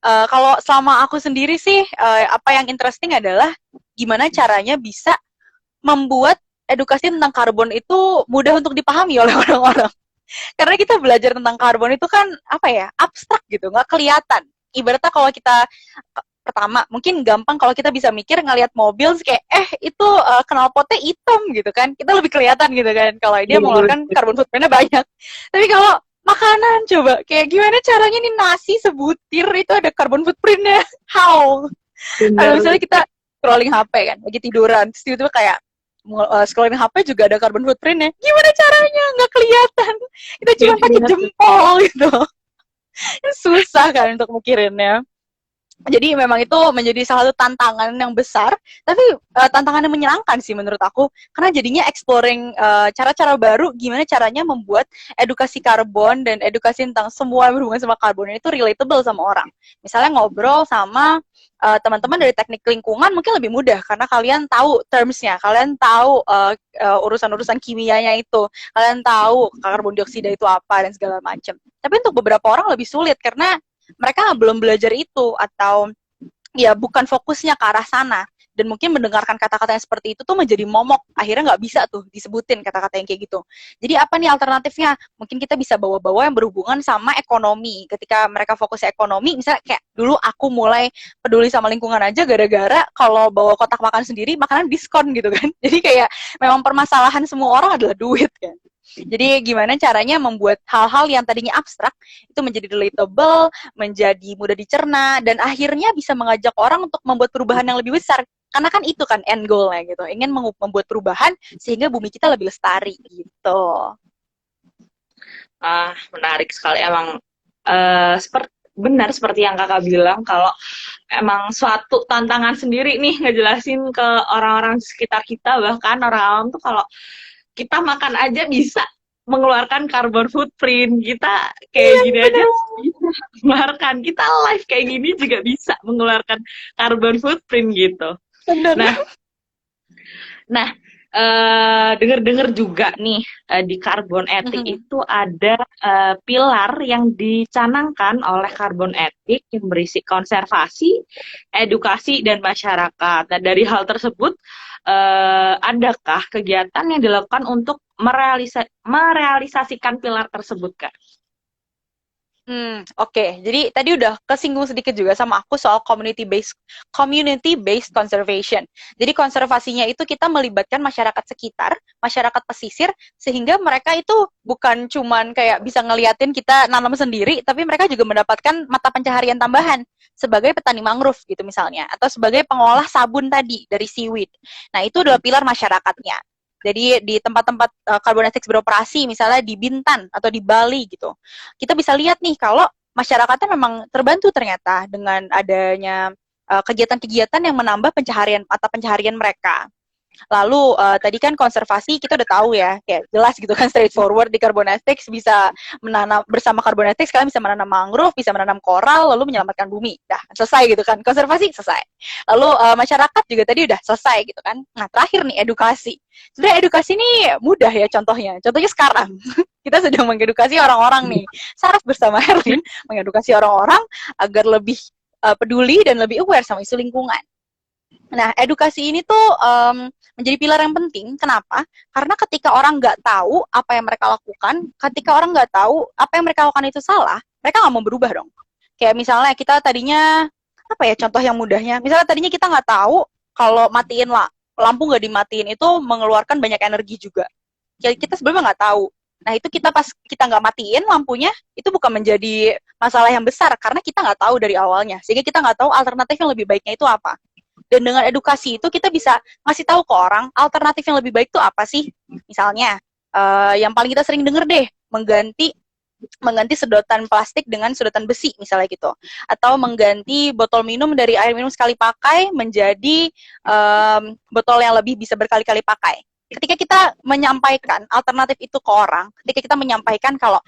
Kalau selama aku sendiri sih, apa yang interesting adalah gimana caranya bisa membuat edukasi tentang karbon itu mudah untuk dipahami oleh orang-orang. Karena kita belajar tentang karbon itu kan apa ya, abstrak gitu, nggak kelihatan. Ibaratnya kalau kita pertama mungkin gampang kalau kita bisa mikir ngelihat mobil kayak itu knalpotnya hitam gitu kan, kita lebih kelihatan gitu kan kalau dia Iya, mengeluarkan karbon footprintnya banyak. Tapi kalau makanan coba kayak gimana caranya nih nasi sebutir itu ada karbon footprintnya, how? Kalau bener. misalnya kita scrolling HP kan lagi tiduran terus tiba-tiba kayak scrolling HP juga ada carbon footprintnya, gimana caranya nggak kelihatan, kita cuma Gak pakai kelihatan. jempol gitu. Susah kan untuk mikirinnya. Jadi memang itu menjadi salah satu tantangan yang besar, tapi tantangan yang menyenangkan sih menurut aku, karena jadinya exploring cara-cara baru, gimana caranya membuat edukasi karbon dan edukasi tentang semua yang berhubungan sama karbon itu relatable sama orang. Misalnya ngobrol sama teman-teman dari teknik lingkungan mungkin lebih mudah, karena kalian tahu termsnya, kalian tahu urusan-urusan kimianya itu, kalian tahu karbon dioksida itu apa dan segala macam. Tapi untuk beberapa orang lebih sulit, karena mereka belum belajar itu atau ya bukan fokusnya ke arah sana. Dan mungkin mendengarkan kata-kata yang seperti itu tuh menjadi momok. Akhirnya nggak bisa tuh disebutin kata-kata yang kayak gitu. Jadi apa nih alternatifnya? Mungkin kita bisa bawa-bawa yang berhubungan sama ekonomi. Ketika mereka fokus ekonomi, misalnya kayak dulu aku mulai peduli sama lingkungan aja gara-gara kalau bawa kotak makan sendiri, makanan diskon gitu kan. Jadi kayak memang permasalahan semua orang adalah duit kan. Jadi gimana caranya membuat hal-hal yang tadinya abstrak itu menjadi relatable, menjadi mudah dicerna, dan akhirnya bisa mengajak orang untuk membuat perubahan yang lebih besar. Karena kan itu kan end goal-nya gitu, ingin membuat perubahan sehingga bumi kita lebih lestari gitu. Menarik sekali emang. Benar seperti yang kakak bilang, kalau emang suatu tantangan sendiri nih ngejelasin ke orang-orang sekitar kita, bahkan orang awam tuh, kalau kita makan aja bisa mengeluarkan carbon footprint kita, kayak Iya, gini aja benar. bisa mengeluarkan, kita live kayak gini juga bisa mengeluarkan carbon footprint gitu. Benar. Nah, nah, dengar-dengar juga nih, di karbon etik itu ada pilar yang dicanangkan oleh karbon etik yang berisi konservasi, edukasi, dan masyarakat. Nah, dari hal tersebut, adakah kegiatan yang dilakukan untuk merealisasikan pilar tersebut, Kak? Oke. Jadi tadi udah kesinggung sedikit juga sama aku soal community based conservation. Jadi konservasinya itu kita melibatkan masyarakat sekitar, masyarakat pesisir, sehingga mereka itu bukan cuman kayak bisa ngeliatin kita nanam sendiri, tapi mereka juga mendapatkan mata pencaharian tambahan sebagai petani mangrove gitu misalnya, atau sebagai pengolah sabun tadi dari seaweed. Nah, itu adalah pilar masyarakatnya. Jadi di tempat-tempat carbon ethics beroperasi, misalnya di Bintan atau di Bali gitu, kita bisa lihat nih kalau masyarakatnya memang terbantu ternyata dengan adanya kegiatan-kegiatan yang menambah mata pencaharian mereka. Lalu tadi kan konservasi kita udah tahu ya, kayak jelas gitu kan, straightforward di Carbonetics bisa menanam bersama Carbonetics, kalian bisa menanam mangrove, bisa menanam koral, lalu menyelamatkan bumi. Dah selesai gitu kan, konservasi selesai. Lalu masyarakat juga tadi udah selesai gitu kan. Nah terakhir nih edukasi. Sebenarnya edukasi ini mudah ya contohnya. Contohnya sekarang kita sedang mengedukasi orang-orang nih. Saraf bersama Herlin mengedukasi orang-orang agar lebih peduli dan lebih aware sama isu lingkungan. Nah, edukasi ini tuh menjadi pilar yang penting. Kenapa? Karena ketika orang nggak tahu apa yang mereka lakukan, ketika orang nggak tahu apa yang mereka lakukan itu salah, mereka nggak mau berubah dong. Kayak misalnya kita tadinya, apa ya contoh yang mudahnya, misalnya tadinya kita nggak tahu kalau matiin lampu nggak dimatiin itu mengeluarkan banyak energi juga. Kita sebelumnya nggak tahu. Nah, itu pas kita nggak matiin lampunya, itu bukan menjadi masalah yang besar, karena kita nggak tahu dari awalnya. Sehingga kita nggak tahu alternatif yang lebih baiknya itu apa. Dan dengan edukasi itu kita bisa ngasih tahu ke orang alternatif yang lebih baik itu apa sih. Misalnya yang paling kita sering denger deh, mengganti sedotan plastik dengan sedotan besi misalnya gitu, atau mengganti botol minum dari air minum sekali pakai menjadi botol yang lebih bisa berkali-kali pakai. Ketika kita menyampaikan alternatif itu ke orang, ketika kita menyampaikan kalau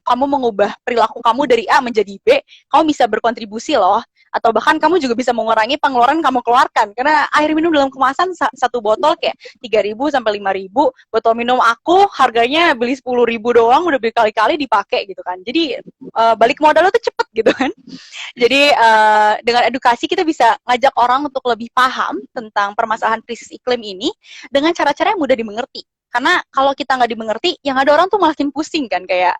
kamu mengubah perilaku kamu dari A menjadi B, kamu bisa berkontribusi loh, atau bahkan kamu juga bisa mengurangi pengeluaran kamu keluarkan, karena air minum dalam kemasan satu botol kayak 3.000 sampai 5.000, botol minum aku harganya beli 10.000 doang udah berkali-kali dipakai gitu kan. Jadi balik modal tuh cepet gitu kan. Jadi dengan edukasi kita bisa ngajak orang untuk lebih paham tentang permasalahan krisis iklim ini dengan cara-cara yang mudah dimengerti. Karena kalau kita nggak dimengerti, yang ada orang tuh makin pusing kan, kayak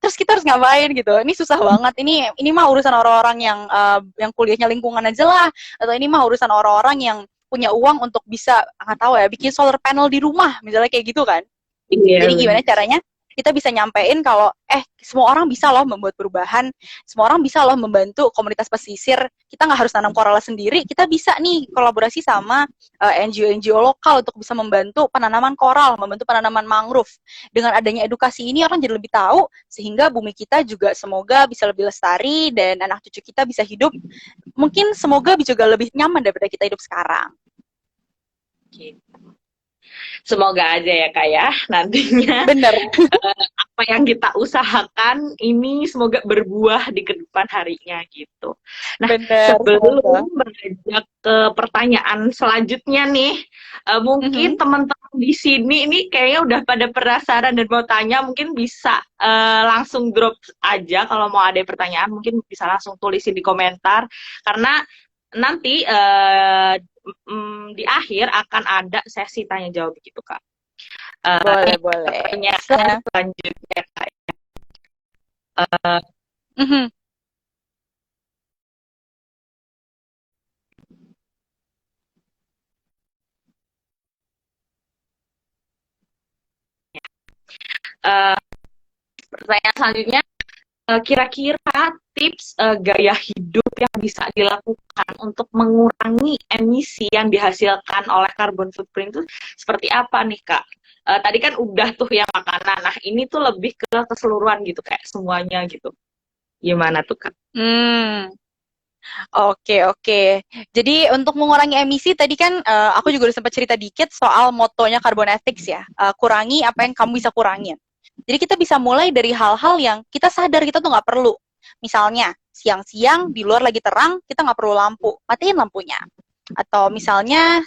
terus kita harus ngapain gitu, ini susah banget, ini mah urusan orang-orang yang kuliahnya lingkungan aja lah, atau ini mah urusan orang-orang yang punya uang untuk bisa nggak tahu ya bikin solar panel di rumah misalnya kayak gitu kan. Jadi gimana caranya kita bisa nyampein kalau semua orang bisa loh membuat perubahan, semua orang bisa loh membantu komunitas pesisir. Kita nggak harus tanam koral sendiri, kita bisa nih kolaborasi sama NGO-NGO lokal untuk bisa membantu penanaman koral, membantu penanaman mangrove. Dengan adanya edukasi ini orang jadi lebih tahu, sehingga bumi kita juga semoga bisa lebih lestari dan anak cucu kita bisa hidup mungkin semoga juga lebih nyaman daripada kita hidup sekarang. Semoga aja ya Kak ya, nantinya Bener. apa yang kita usahakan ini semoga berbuah di kedepan harinya gitu. Nah, Bener, sebelum semoga. beranjak ke pertanyaan selanjutnya nih, mungkin teman-teman di sini ini kayaknya udah pada penasaran dan mau tanya, mungkin bisa langsung drop aja kalau mau ada pertanyaan, mungkin bisa langsung tulisin di komentar, karena nanti di akhir akan ada sesi tanya jawab gitu Kak. Boleh, boleh. Pertanyaan selanjutnya Kak. Mhm. Uh, Pertanyaan selanjutnya, kira-kira tips gaya hidup yang bisa dilakukan untuk mengurangi emisi yang dihasilkan oleh carbon footprint itu seperti apa nih Kak? Tadi kan udah tuh yang makanan, nah ini tuh lebih ke keseluruhan gitu, kayak semuanya gitu. Gimana tuh Kak? Oke, oke. Jadi untuk mengurangi emisi tadi kan aku juga udah sempat cerita dikit soal motonya Carbon Ethics ya. Kurangi apa yang kamu bisa kurangin. Jadi kita bisa mulai dari hal-hal yang kita sadar kita tuh nggak perlu. Misalnya siang-siang di luar lagi terang, kita nggak perlu lampu, matiin lampunya. Atau misalnya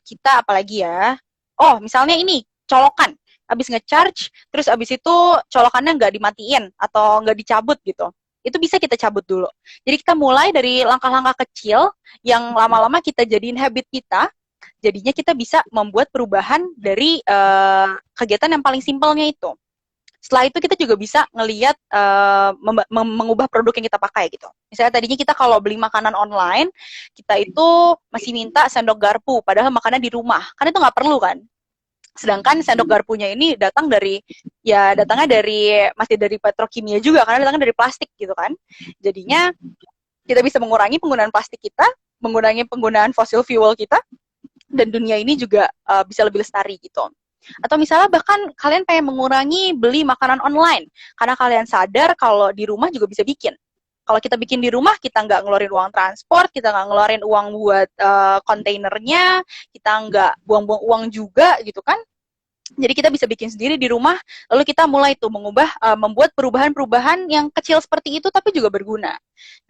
kita apalagi ya? Oh, misalnya ini colokan. Abis nge-charge, terus abis itu colokannya nggak dimatiin atau nggak dicabut gitu. Itu bisa kita cabut dulu. Jadi kita mulai dari langkah-langkah kecil yang lama-lama kita jadiin habit kita. Jadinya kita bisa membuat perubahan dari kegiatan yang paling simpelnya itu. Setelah itu kita juga bisa ngelihat mengubah produk yang kita pakai gitu. Misalnya tadinya kita kalau beli makanan online, kita itu masih minta sendok garpu, padahal makanan di rumah. Kan itu nggak perlu kan? Sedangkan sendok garpunya ini datangnya dari masih dari petrokimia juga karena datangnya dari plastik gitu kan. Jadinya kita bisa mengurangi penggunaan plastik kita, mengurangi penggunaan fossil fuel kita, dan dunia ini juga bisa lebih lestari gitu. Atau misalnya bahkan kalian pengen mengurangi beli makanan online karena kalian sadar kalau di rumah juga bisa bikin. Kalau kita bikin di rumah, kita nggak ngeluarin uang transport, kita nggak ngeluarin uang buat kontainernya, kita nggak buang-buang uang juga gitu kan. Jadi kita bisa bikin sendiri di rumah, lalu kita mulai tuh membuat perubahan-perubahan yang kecil seperti itu tapi juga berguna.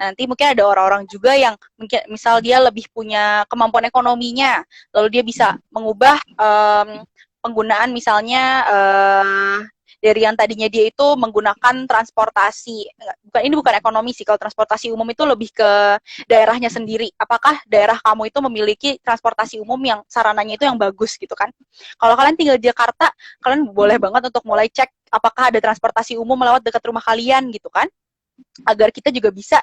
Nanti mungkin ada orang-orang juga yang mungkin misal dia lebih punya kemampuan ekonominya, lalu dia bisa mengubah penggunaan misalnya dari yang tadinya dia itu menggunakan transportasi, ini bukan ekonomi sih, kalau transportasi umum itu lebih ke daerahnya sendiri. Apakah daerah kamu itu memiliki transportasi umum yang sarananya itu yang bagus gitu kan? Kalau kalian tinggal di Jakarta, kalian boleh banget untuk mulai cek apakah ada transportasi umum lewat dekat rumah kalian gitu kan? Agar kita juga bisa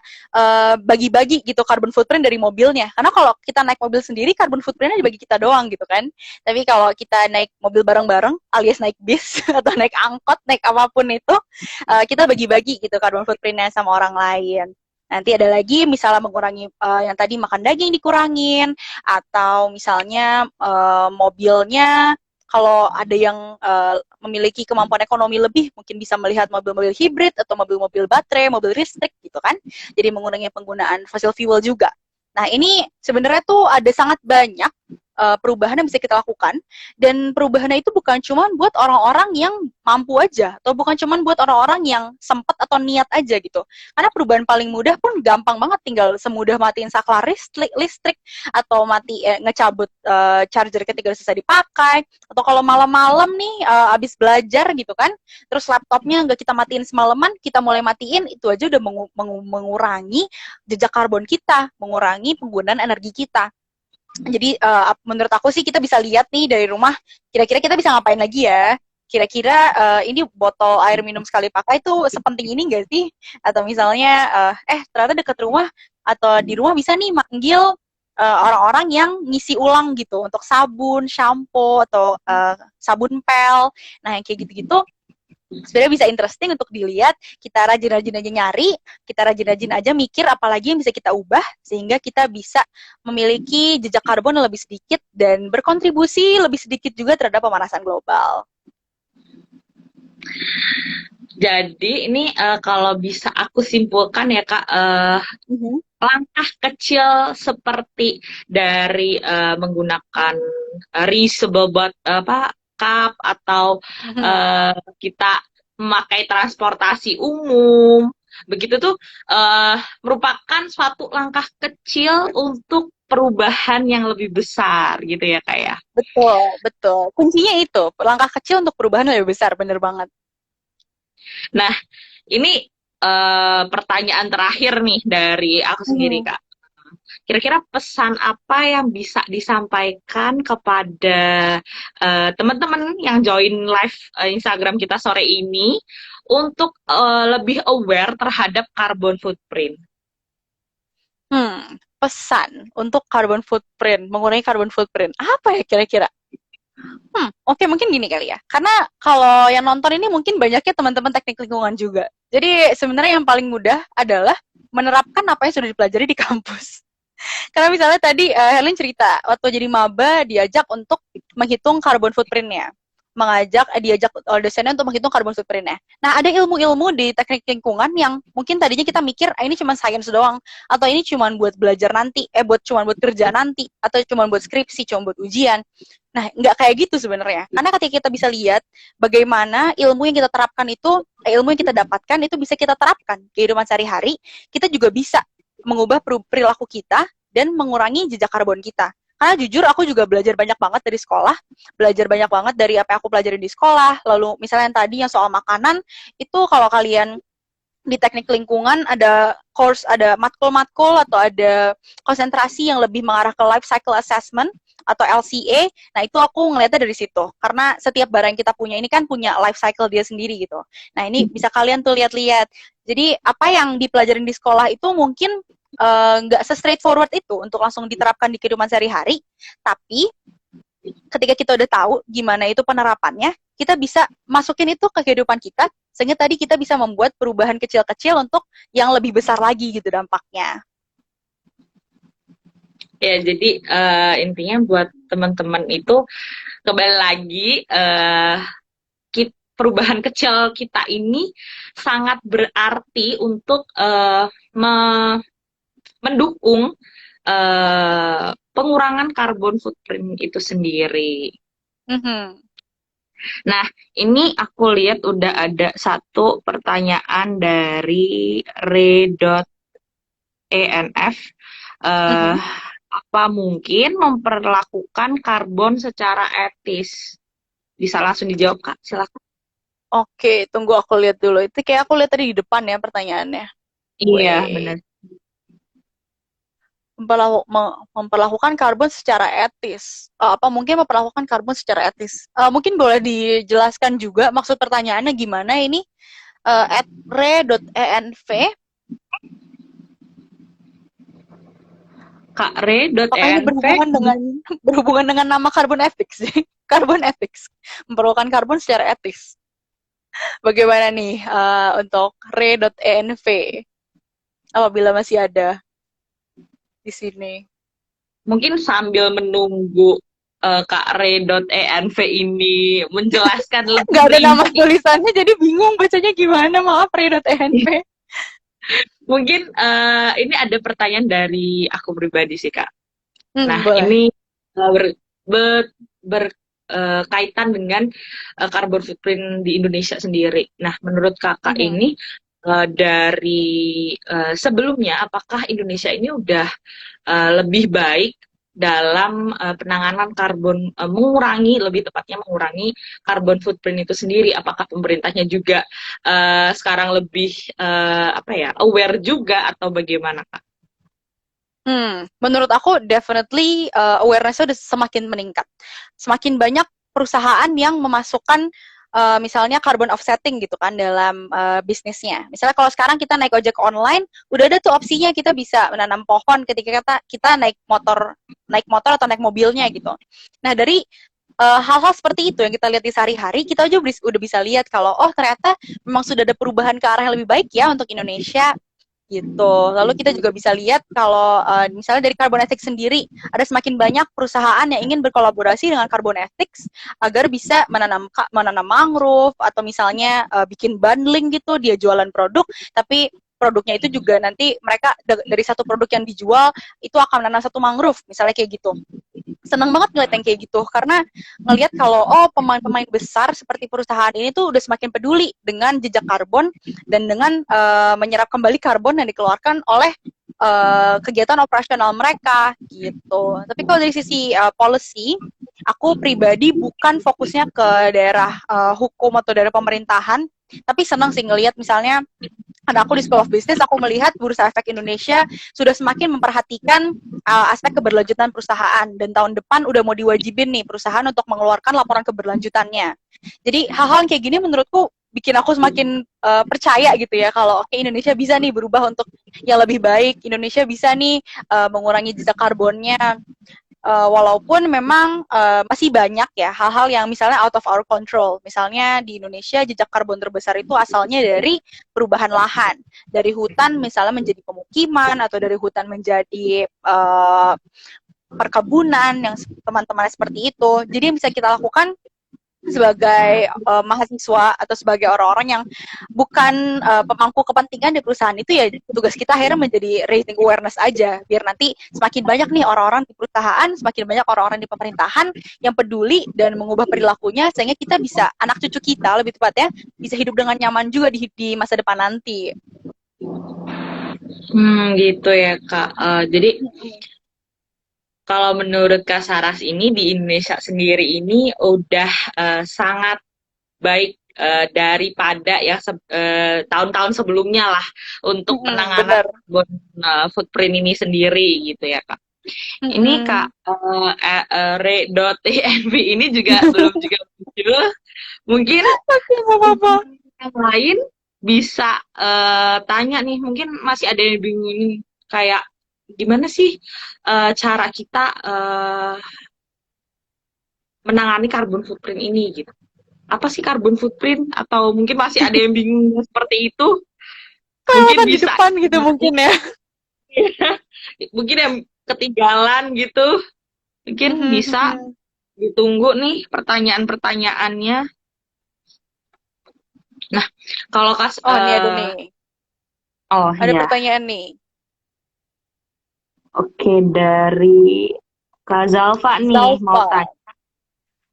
bagi-bagi gitu carbon footprint dari mobilnya. Karena kalau kita naik mobil sendiri, carbon footprintnya dibagi kita doang gitu kan. Tapi kalau kita naik mobil bareng-bareng, alias naik bis atau naik angkot, naik apapun itu, kita bagi-bagi gitu carbon footprintnya sama orang lain. Nanti ada lagi misalnya mengurangi yang tadi makan daging dikurangin, atau misalnya mobilnya kalau ada yang memiliki kemampuan ekonomi lebih, mungkin bisa melihat mobil-mobil hibrid atau mobil-mobil baterai, mobil listrik gitu kan. Jadi mengurangi penggunaan fossil fuel juga. Nah ini sebenarnya tuh ada sangat banyak perubahan yang bisa kita lakukan, dan perubahannya itu bukan cuma buat orang-orang yang mampu aja, atau bukan cuma buat orang-orang yang sempat atau niat aja gitu. Karena perubahan paling mudah pun gampang banget, tinggal semudah matiin saklar listrik atau ngecabut charger ketika selesai dipakai, atau kalau malam-malam nih abis belajar gitu kan, terus laptopnya nggak kita matiin semalaman, kita mulai matiin, itu aja udah mengurangi jejak karbon kita, mengurangi penggunaan energi kita. Jadi menurut aku sih kita bisa lihat nih dari rumah, kira-kira kita bisa ngapain lagi ya? Kira-kira ini botol air minum sekali pakai tuh sepenting ini nggak sih? Atau misalnya ternyata dekat rumah atau di rumah bisa nih manggil orang-orang yang ngisi ulang gitu untuk sabun, shampoo atau sabun pel. Nah yang kayak gitu-gitu sebenarnya bisa interesting untuk dilihat. Kita rajin-rajin aja nyari, kita rajin-rajin aja mikir apalagi yang bisa kita ubah sehingga kita bisa memiliki jejak karbon yang lebih sedikit dan berkontribusi lebih sedikit juga terhadap pemanasan global. Jadi ini kalau bisa aku simpulkan ya Kak, langkah kecil seperti dari menggunakan reusable cup atau kita memakai transportasi umum, begitu tuh merupakan suatu langkah kecil untuk perubahan yang lebih besar gitu ya Kak ya. Betul, betul. Kuncinya itu, langkah kecil untuk perubahan yang lebih besar, bener banget. Nah, ini pertanyaan terakhir nih dari aku sendiri Kak. Kira-kira pesan apa yang bisa disampaikan kepada teman-teman yang join live Instagram kita sore ini untuk lebih aware terhadap carbon footprint? Pesan untuk carbon footprint, mengurangi carbon footprint. Apa ya kira-kira? Oke, mungkin gini kali ya. Karena kalau yang nonton ini mungkin banyaknya teman-teman teknik lingkungan juga. Jadi sebenarnya yang paling mudah adalah menerapkan apa yang sudah dipelajari di kampus. Karena misalnya tadi Helen cerita, waktu jadi maba diajak untuk menghitung carbon footprint-nya. Diajak dosennya untuk menghitung carbon footprint-nya. Nah, ada ilmu-ilmu di teknik lingkungan yang mungkin tadinya kita mikir, ini cuma sains doang, atau ini cuma buat belajar nanti, cuma buat kerja nanti, atau cuma buat skripsi, cuma buat ujian. Nah, nggak kayak gitu sebenarnya. Karena ketika kita bisa lihat bagaimana ilmu yang kita terapkan itu, ilmu yang kita dapatkan itu bisa kita terapkan kehidupan sehari-hari, kita juga bisa mengubah perilaku kita dan mengurangi jejak karbon kita. Karena jujur aku juga belajar banyak banget dari sekolah, belajar banyak banget dari apa yang aku pelajari di sekolah. Lalu misalnya yang tadi yang soal makanan, itu kalau kalian di teknik lingkungan ada course, ada matkul-matkul atau ada konsentrasi yang lebih mengarah ke life cycle assessment atau LCA. Nah, itu aku ngeliatnya dari situ. Karena setiap barang yang kita punya ini kan punya life cycle dia sendiri gitu. Nah, ini bisa kalian tuh lihat-lihat. Jadi, apa yang dipelajarin di sekolah itu mungkin nggak se-straightforward itu untuk langsung diterapkan di kehidupan sehari-hari. Tapi, ketika kita udah tahu gimana itu penerapannya, kita bisa masukin itu ke kehidupan kita, sehingga tadi kita bisa membuat perubahan kecil-kecil untuk yang lebih besar lagi gitu dampaknya. Ya, jadi intinya buat teman-teman itu kembali lagi perubahan kecil kita ini sangat berarti untuk mendukung pengurangan carbon footprint itu sendiri. Nah, ini aku lihat udah ada satu pertanyaan dari re.enf. Apa mungkin memperlakukan karbon secara etis? Bisa langsung dijawab, Kak? Silakan. Oke, tunggu aku lihat dulu. Itu kayak aku lihat tadi di depan ya pertanyaannya. Iya, benar. Memperlakukan karbon secara etis. Apa mungkin memperlakukan karbon secara etis? Mungkin boleh dijelaskan juga maksud pertanyaannya gimana ini? @re.env. Kak Re.env. Apakah ini berhubungan dengan nama carbon ethics? Carbon ethics. Memperlakukan karbon secara etis. Bagaimana nih untuk re.env? Apabila masih ada di sini. Mungkin sambil menunggu Kak Re.env ini menjelaskan lebih. Nggak ada nama tulisannya, jadi bingung bacanya gimana. Maaf, Re.env. Mungkin ini ada pertanyaan dari aku pribadi sih, Kak. Nah, boleh. ini berkaitan dengan carbon footprint di Indonesia sendiri. Nah, menurut Kakak ini dari sebelumnya, apakah Indonesia ini udah lebih baik dalam penanganan karbon, lebih tepatnya mengurangi carbon footprint itu sendiri? Apakah pemerintahnya juga sekarang lebih aware juga atau bagaimana, Kak? Menurut aku definitely awareness-nya udah semakin meningkat. Semakin banyak perusahaan yang memasukkan misalnya carbon offsetting gitu kan dalam bisnisnya. Misalnya kalau sekarang kita naik ojek online, udah ada tuh opsinya kita bisa menanam pohon ketika kita naik motor atau naik mobilnya gitu. Nah, dari hal-hal seperti itu yang kita lihat di sehari-hari, kita aja udah bisa lihat kalau ternyata memang sudah ada perubahan ke arah yang lebih baik ya untuk Indonesia gitu. Lalu kita juga bisa lihat kalau misalnya dari Carbon Ethics sendiri ada semakin banyak perusahaan yang ingin berkolaborasi dengan Carbon Ethics agar bisa menanam mangrove atau misalnya bikin bundling gitu, dia jualan produk tapi produknya itu juga nanti mereka dari satu produk yang dijual itu akan menanam satu mangrove misalnya kayak gitu. Senang banget ngeliat yang kayak gitu karena ngelihat kalau pemain-pemain besar seperti perusahaan ini tuh udah semakin peduli dengan jejak karbon dan dengan menyerap kembali karbon yang dikeluarkan oleh kegiatan operasional mereka gitu. Tapi kalau dari sisi policy aku pribadi bukan fokusnya ke daerah hukum atau daerah pemerintahan, tapi senang sih ngelihat misalnya karena aku di School of Business, aku melihat Bursa Efek Indonesia sudah semakin memperhatikan aspek keberlanjutan perusahaan. Dan tahun depan udah mau diwajibin nih perusahaan untuk mengeluarkan laporan keberlanjutannya. Jadi hal-hal kayak gini menurutku bikin aku semakin percaya gitu ya, kalau oke, Indonesia bisa nih berubah untuk yang lebih baik. Indonesia bisa nih mengurangi jejak karbonnya. Walaupun memang masih banyak ya hal-hal yang misalnya out of our control. Misalnya di Indonesia jejak karbon terbesar itu asalnya dari perubahan lahan. Dari hutan misalnya menjadi pemukiman, atau dari hutan menjadi perkebunan yang teman-teman seperti itu. Jadi yang bisa kita lakukan sebagai mahasiswa atau sebagai orang-orang yang bukan pemangku kepentingan di perusahaan itu, ya tugas kita akhirnya menjadi raising awareness aja, biar nanti semakin banyak nih orang-orang di perusahaan, semakin banyak orang-orang di pemerintahan yang peduli dan mengubah perilakunya, sehingga kita bisa, anak cucu kita lebih tepatnya, bisa hidup dengan nyaman juga di masa depan nanti. Gitu ya Kak. Jadi kalau menurut Kak Saras ini di Indonesia sendiri ini udah sangat baik daripada ya tahun-tahun sebelumnya lah untuk penanganan carbon footprint ini sendiri gitu ya Kak. Ini Kak re.env ini juga belum juga muncul. Mungkin yang lain bisa tanya nih, mungkin masih ada yang bingung nih, kayak gimana sih cara kita menangani carbon footprint ini gitu. Apa sih carbon footprint? Atau mungkin masih ada yang bingung seperti itu? Mungkin kan bisa di depan gitu mungkin ya. Mungkin yang ketinggalan gitu. Mungkin bisa ditunggu nih pertanyaan-pertanyaannya. Nah, kalau ini ada nih. Ada pertanyaan nih. Oke, dari Kak Zalfa nih mau tanya.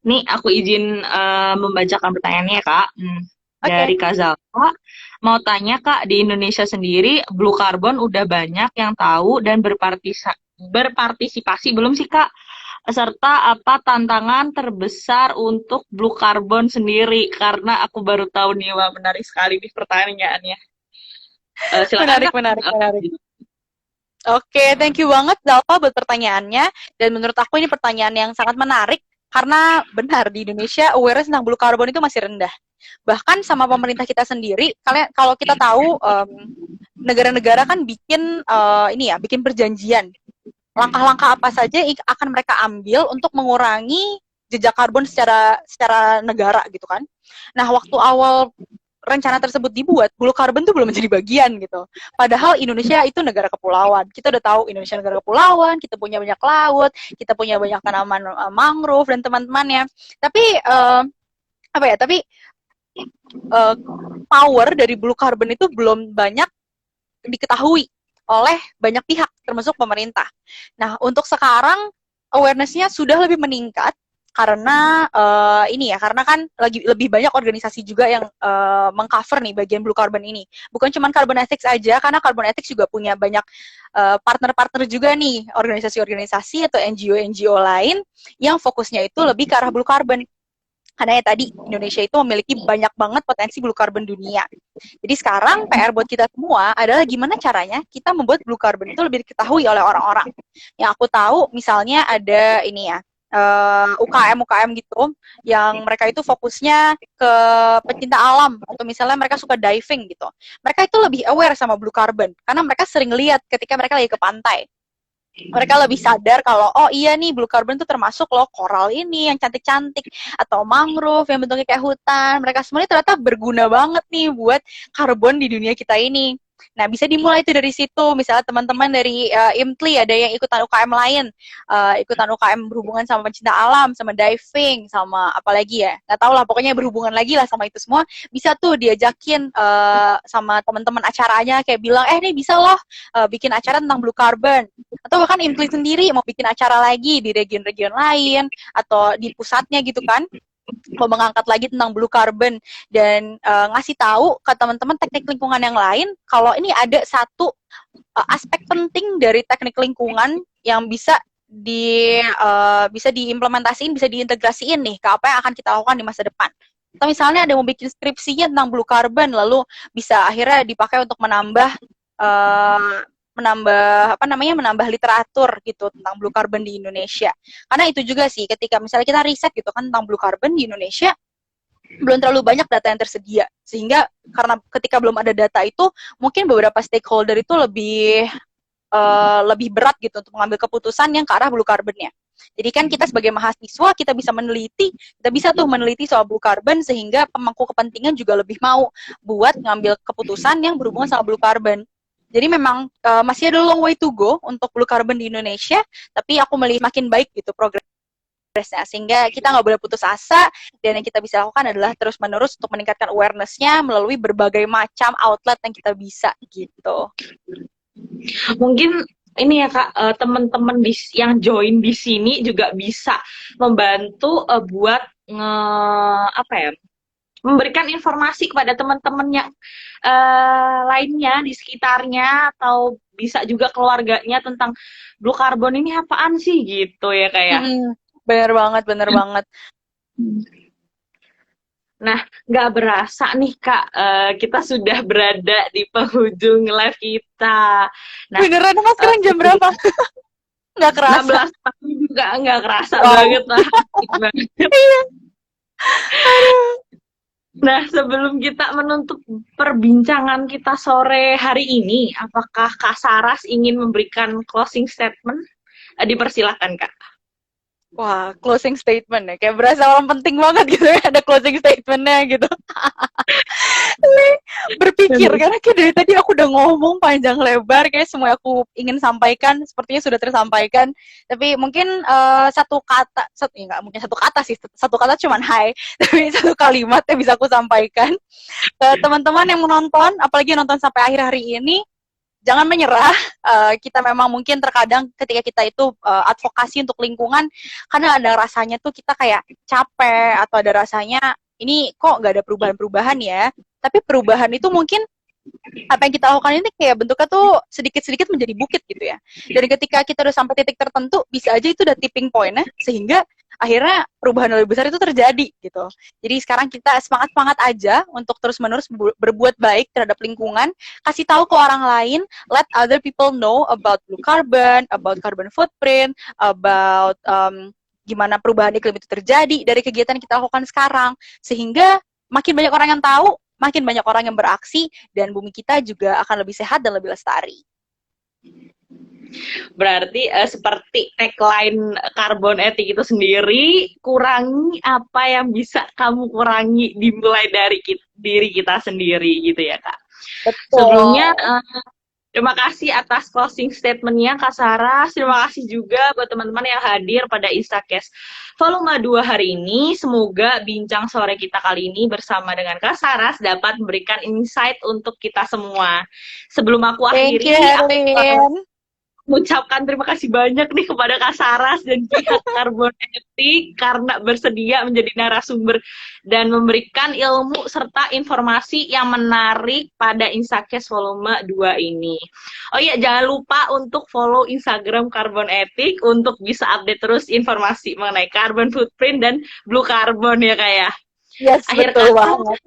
Nih aku izin membacakan pertanyaannya Kak. Dari Kak Zalfa mau tanya Kak, di Indonesia sendiri blue carbon udah banyak yang tahu dan berpartisipasi belum sih Kak? Serta apa tantangan terbesar untuk blue carbon sendiri? Karena aku baru tahu nih, wah menarik sekali nih pertanyaannya. Silakan menarik. Oke, thank you banget Zalfa buat pertanyaannya. Dan menurut aku ini pertanyaan yang sangat menarik, karena benar di Indonesia awareness tentang blue carbon itu masih rendah. Bahkan sama pemerintah kita sendiri, kalau kita tahu negara-negara kan bikin bikin perjanjian. Langkah-langkah apa saja akan mereka ambil untuk mengurangi jejak karbon secara negara gitu kan. Nah, waktu awal rencana tersebut dibuat, blue carbon tuh belum menjadi bagian gitu. Padahal Indonesia itu negara kepulauan. Kita udah tahu Indonesia negara kepulauan, kita punya banyak laut, kita punya banyak tanaman mangrove dan teman-temannya. Tapi power dari blue carbon itu belum banyak diketahui oleh banyak pihak, termasuk pemerintah. Nah, untuk sekarang awareness-nya sudah lebih meningkat, karena karena kan lebih banyak organisasi juga yang mengcover nih bagian blue carbon ini. Bukan cuma Carbon Ethics aja, karena Carbon Ethics juga punya banyak partner-partner juga nih, organisasi-organisasi atau NGO-NGO lain yang fokusnya itu lebih ke arah blue carbon. Karena ya tadi Indonesia itu memiliki banyak banget potensi blue carbon dunia. Jadi sekarang PR buat kita semua adalah gimana caranya kita membuat blue carbon itu lebih diketahui oleh orang-orang. Yang aku tahu misalnya ada UKM gitu, yang mereka itu fokusnya ke pecinta alam, atau misalnya mereka suka diving gitu. Mereka itu lebih aware sama blue carbon, karena mereka sering lihat ketika mereka lagi ke pantai. Mereka lebih sadar kalau, oh iya nih, blue carbon itu termasuk loh koral ini yang cantik-cantik, atau mangrove yang bentuknya kayak hutan. Mereka semuanya ternyata berguna banget nih buat karbon di dunia kita ini. Nah, bisa dimulai itu dari situ. Misalnya teman-teman dari IMTLI ada yang ikutan UKM lain, ikutan UKM berhubungan sama pencinta alam, sama diving, sama apa lagi ya, nggak tahu lah, pokoknya berhubungan lagi lah sama itu semua. Bisa tuh diajakin sama teman-teman acaranya, kayak bilang, nih bisa loh bikin acara tentang blue carbon. Atau bahkan IMTLI sendiri mau bikin acara lagi di region-region lain, atau di pusatnya gitu kan, mau mengangkat lagi tentang blue carbon, dan ngasih tahu ke teman-teman teknik lingkungan yang lain kalau ini ada satu aspek penting dari teknik lingkungan yang bisa bisa diimplementasiin, bisa diintegrasiin nih ke apa yang akan kita lakukan di masa depan. Atau misalnya ada yang mau bikin skripsinya tentang blue carbon, lalu bisa akhirnya dipakai untuk menambah menambah literatur gitu tentang blue carbon di Indonesia. Karena itu juga sih, ketika misalnya kita riset gitu kan tentang blue carbon di Indonesia, belum terlalu banyak data yang tersedia, sehingga karena ketika belum ada data itu, mungkin beberapa stakeholder itu lebih berat gitu untuk mengambil keputusan yang ke arah blue carbon-nya. Jadi kan kita sebagai mahasiswa, kita bisa meneliti soal blue carbon, sehingga pemangku kepentingan juga lebih mau buat ngambil keputusan yang berhubungan sama blue carbon. Jadi memang masih ada long way to go untuk blue carbon di Indonesia, tapi aku melihat makin baik gitu progresnya, sehingga kita nggak boleh putus asa, dan yang kita bisa lakukan adalah terus-menerus untuk meningkatkan awareness-nya melalui berbagai macam outlet yang kita bisa gitu. Mungkin ini ya Kak, teman-teman yang join di sini juga bisa membantu buat memberikan informasi kepada teman-teman yang lainnya di sekitarnya, atau bisa juga keluarganya tentang blue carbon ini apaan sih gitu ya kayak. Bener banget. Nah, nggak berasa nih Kak, kita sudah berada di penghujung live kita. Nah, beneran mas, sekarang jam berapa? Nggak kerasa. 16 tahun juga nggak kerasa banget lah. Nah, sebelum kita menutup perbincangan kita sore hari ini, apakah Kak Saras ingin memberikan closing statement? Dipersilakan, Kak. Wah, closing statement ya, kayak berasa orang penting banget gitu ya, ada closing statementnya gitu. Berpikir, karena kayak dari tadi aku udah ngomong panjang lebar, kayak semua aku ingin sampaikan sepertinya sudah tersampaikan. Tapi mungkin satu kata sih, satu kata cuman hai, tapi satu kalimat yang bisa aku sampaikan ke teman-teman yang menonton, apalagi nonton sampai akhir hari ini. Jangan menyerah. Kita memang mungkin terkadang ketika kita itu advokasi untuk lingkungan, karena ada rasanya tuh kita kayak capek, atau ada rasanya ini kok nggak ada perubahan-perubahan ya. Tapi perubahan itu mungkin apa yang kita lakukan ini kayak bentuknya tuh sedikit-sedikit menjadi bukit gitu ya. Dan ketika kita udah sampai titik tertentu, bisa aja itu udah tipping point-nya, sehingga akhirnya perubahan lebih besar itu terjadi gitu. Jadi sekarang kita semangat-semangat aja untuk terus-menerus berbuat baik terhadap lingkungan, kasih tahu ke orang lain, let other people know about blue carbon, about carbon footprint, about gimana perubahan iklim itu terjadi dari kegiatan yang kita lakukan sekarang, sehingga makin banyak orang yang tahu, makin banyak orang yang beraksi, dan bumi kita juga akan lebih sehat dan lebih lestari. Berarti seperti tagline Carbon Ethic itu sendiri, kurangi apa yang bisa kamu kurangi, dimulai dari diri kita sendiri gitu ya Kak. Betul. Sebelumnya terima kasih atas closing statement-nya Kak Saras. Terima kasih juga buat teman-teman yang hadir pada Instacast volume 2 hari ini. Semoga bincang sore kita kali ini bersama dengan Kak Saras dapat memberikan insight untuk kita semua. Sebelum aku akhiri, aku mengucapkan terima kasih banyak nih kepada Kak Saras dan pihak Carbon Ethic karena bersedia menjadi narasumber dan memberikan ilmu serta informasi yang menarik pada Instacast volume 2 ini. Oh iya, jangan lupa untuk follow Instagram Carbon Ethic untuk bisa update terus informasi mengenai carbon footprint dan blue carbon ya Kak ya. Yes, betul banget.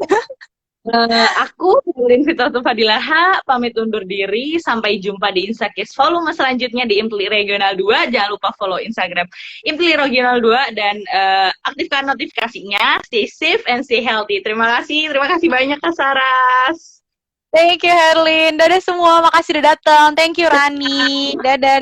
Aku Helin Fitratul Fadilaha pamit undur diri. Sampai jumpa di Instacast volume selanjutnya di Impli Regional 2. Jangan lupa follow Instagram Impli Regional 2 dan aktifkan notifikasinya. Stay safe and stay healthy. Terima kasih banyak Kak Saras. Thank you Herlin. Dadah semua, makasih udah datang. Thank you Rani. Dadah.